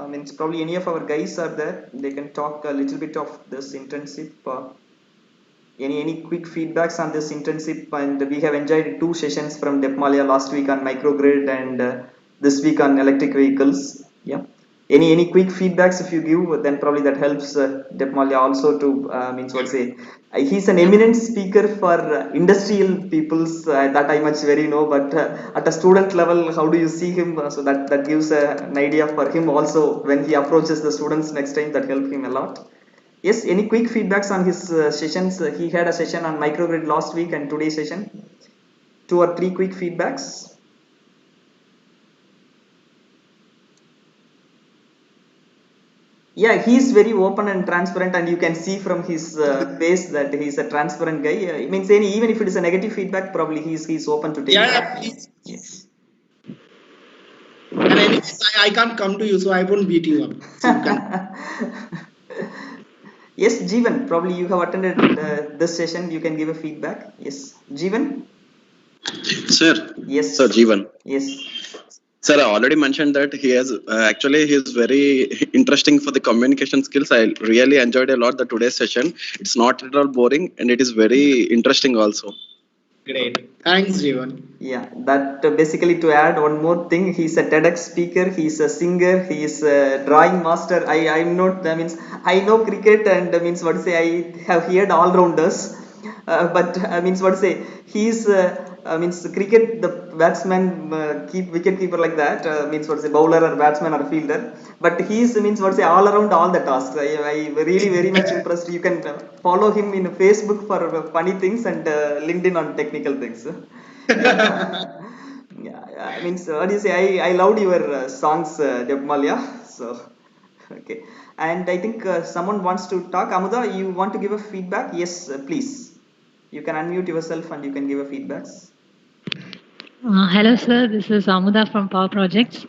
means probably any of our guys are there. They can talk a little bit of this internship. Any quick feedbacks on this internship? And we have enjoyed 2 sessions from Depmalia last week on microgrid and this week on electric vehicles. Yeah. Any quick feedbacks if you give, then probably that helps Depmalia also to means what say. He's an eminent speaker for industrial peoples, that I much very know, but at a student level, how do you see him? So that gives an idea for him also when he approaches the students next time. That helps him a lot. Yes, any quick feedbacks on his sessions? He had a session on microgrid last week and today's session. 2 or 3 quick feedbacks. Yeah, he's very open and transparent, and you can see from his face that he's a transparent guy. It means even if it is a negative feedback, probably he's open to take. Yeah, please. Yes. And anyways, I can't come to you, so I won't beat you up. So you can. Yes, Jeevan, probably you have attended this session. You can give a feedback. Yes, Jeevan. Sir. Yes. Sir, Jeevan. Yes. Sir, I already mentioned that he has actually he is very interesting for the communication skills. I really enjoyed a lot the today's session. It's not at all boring and it is very interesting also. Great. Thanks, Jeevan. Yeah, that basically to add one more thing, he's a TEDx speaker, he's a singer, he's a drawing master. I'm not, that means I know cricket and means what to say, I have heard all rounders. But means what to say, he's means cricket, the batsman keep wicket keeper like that, means what to say, bowler or batsman or fielder. But he's means what to say, all around all the tasks. I really very much impressed. You can follow him in Facebook for funny things and LinkedIn on technical things. Yeah, yeah. I mean, so what do you say? I loved your songs, Debmalia. So, okay. And I think someone wants to talk. Amuda, you want to give a feedback? Yes, please. You can unmute yourself and you can give a feedbacks. Hello, sir. This is Amuda from Power Projects.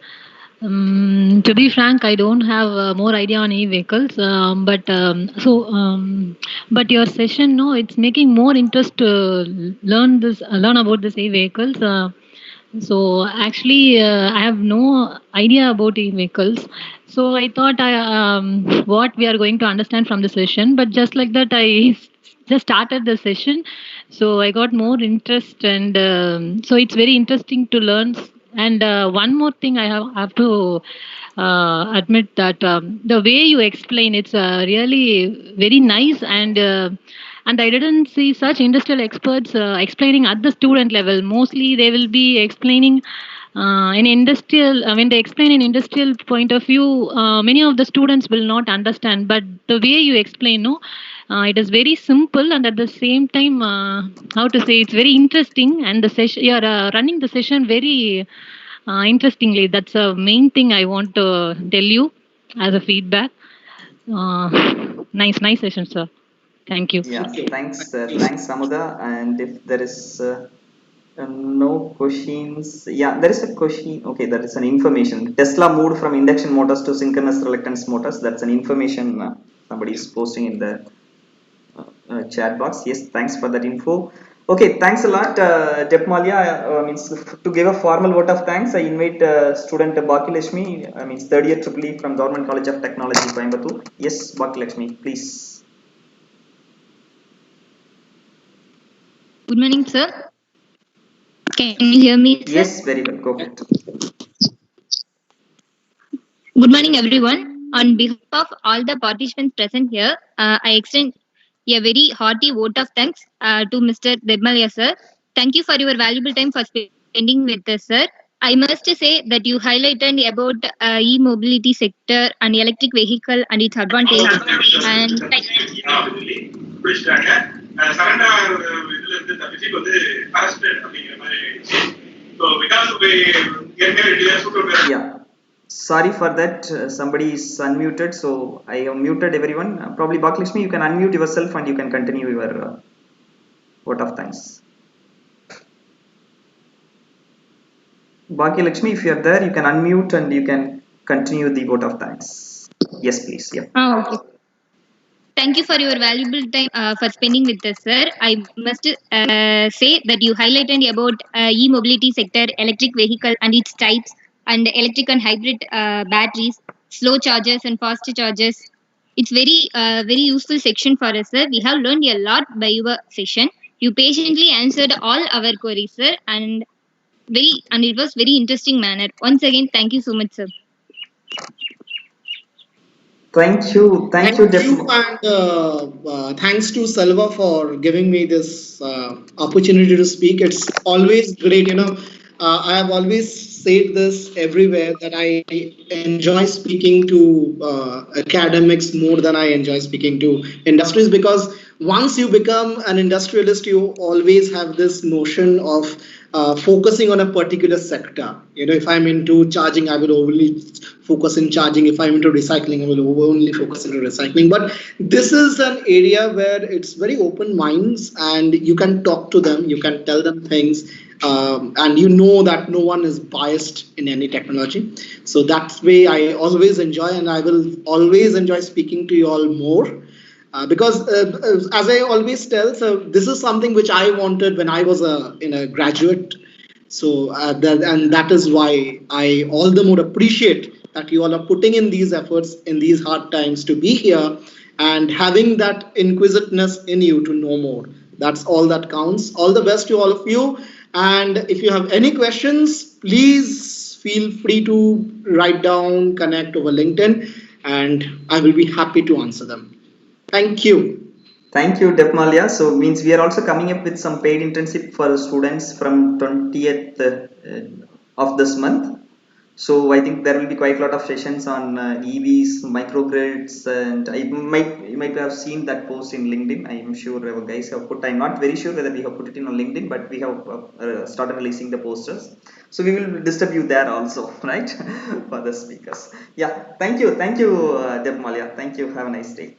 To be frank, I don't have more idea on e-vehicles, but your session, no, it's making more interest to learn about this e-vehicles. So actually, I have no idea about e-vehicles. So I thought what we are going to understand from the session, but just like that, I just started the session, so I got more interest, and so it's very interesting to learn. And one more thing, I have to admit that the way you explain, it's really very nice, and I didn't see such industrial experts explaining at the student level. Mostly, they will be explaining in industrial. When they explain in industrial point of view, many of the students will not understand. But the way you explain, no, it is very simple, and at the same time, how to say, it's very interesting. And the session, you are running the session very interestingly. That's the main thing I want to tell you as a feedback. Nice session, sir. Thank you. Yeah, thanks, Samuda. And if there is no questions, yeah, there is a question. Okay, that is an information. Tesla moved from induction motors to synchronous reluctance motors. That's an information somebody is posting in the chat box. Yes, thanks for that info. Okay, thanks a lot, Depmalia. Means to give a formal vote of thanks, I invite student Baki Lakshmi, means third year triple E from Government College of Technology, Coimbatore. Yes, Baki Lakshmi, please. Good morning, sir. Can you hear me, sir? Yes, very well. Go ahead. Good morning, everyone. On behalf of all the participants present here, I extend a very hearty vote of thanks to Mr. Debmalia, sir. Thank you for your valuable time for spending with us, sir. I must say that you highlighted about e-mobility sector and electric vehicle and its advantage. And yeah, sorry for that. Somebody is unmuted, so I have muted everyone. Probably Baki Lakshmi, you can unmute yourself and you can continue your vote of thanks. Baki Lakshmi, if you are there, you can unmute and you can continue the vote of thanks. Yes, please. Yeah. okay. Thank you for your valuable time for spending with us, sir. I must say that you highlighted about e-mobility sector, electric vehicle and its types, and electric and hybrid batteries, slow chargers and fast chargers. It's very useful section for us, sir. We have learned a lot by your session. You patiently answered all our queries, sir, and it was very interesting manner. Once again, thank you so much, sir. Thank you, And thanks to Salva for giving me this opportunity to speak. It's always great, I have always said this everywhere that I enjoy speaking to academics more than I enjoy speaking to industries, because once you become an industrialist, you always have this notion of focusing on a particular sector. If I'm into charging, I will only focus in charging. If I'm into recycling, I will only focus into recycling. But this is an area where it's very open minds, and you can talk to them, you can tell them things, and you know that no one is biased in any technology. So that's way I always enjoy, and I will always enjoy speaking to you all more. Because as I always tell, so this is something which I wanted when I was a graduate. So that is why I all the more appreciate that you all are putting in these efforts in these hard times to be here and having that inquisitiveness in you to know more. That's all that counts. All the best to all of you. And if you have any questions, please feel free to write down, connect over LinkedIn, and I will be happy to answer them. Thank you. Thank you, Depmalia. So means we are also coming up with some paid internship for students from 20th of this month. So I think there will be quite a lot of sessions on EVs, microgrids, and you might have seen that post in LinkedIn. I am sure our guys have put. I'm not very sure whether we have put it in on LinkedIn, but we have started releasing the posters. So we will disturb you there also, right, for the speakers. Yeah, thank you, Depmalia. Thank you. Have a nice day.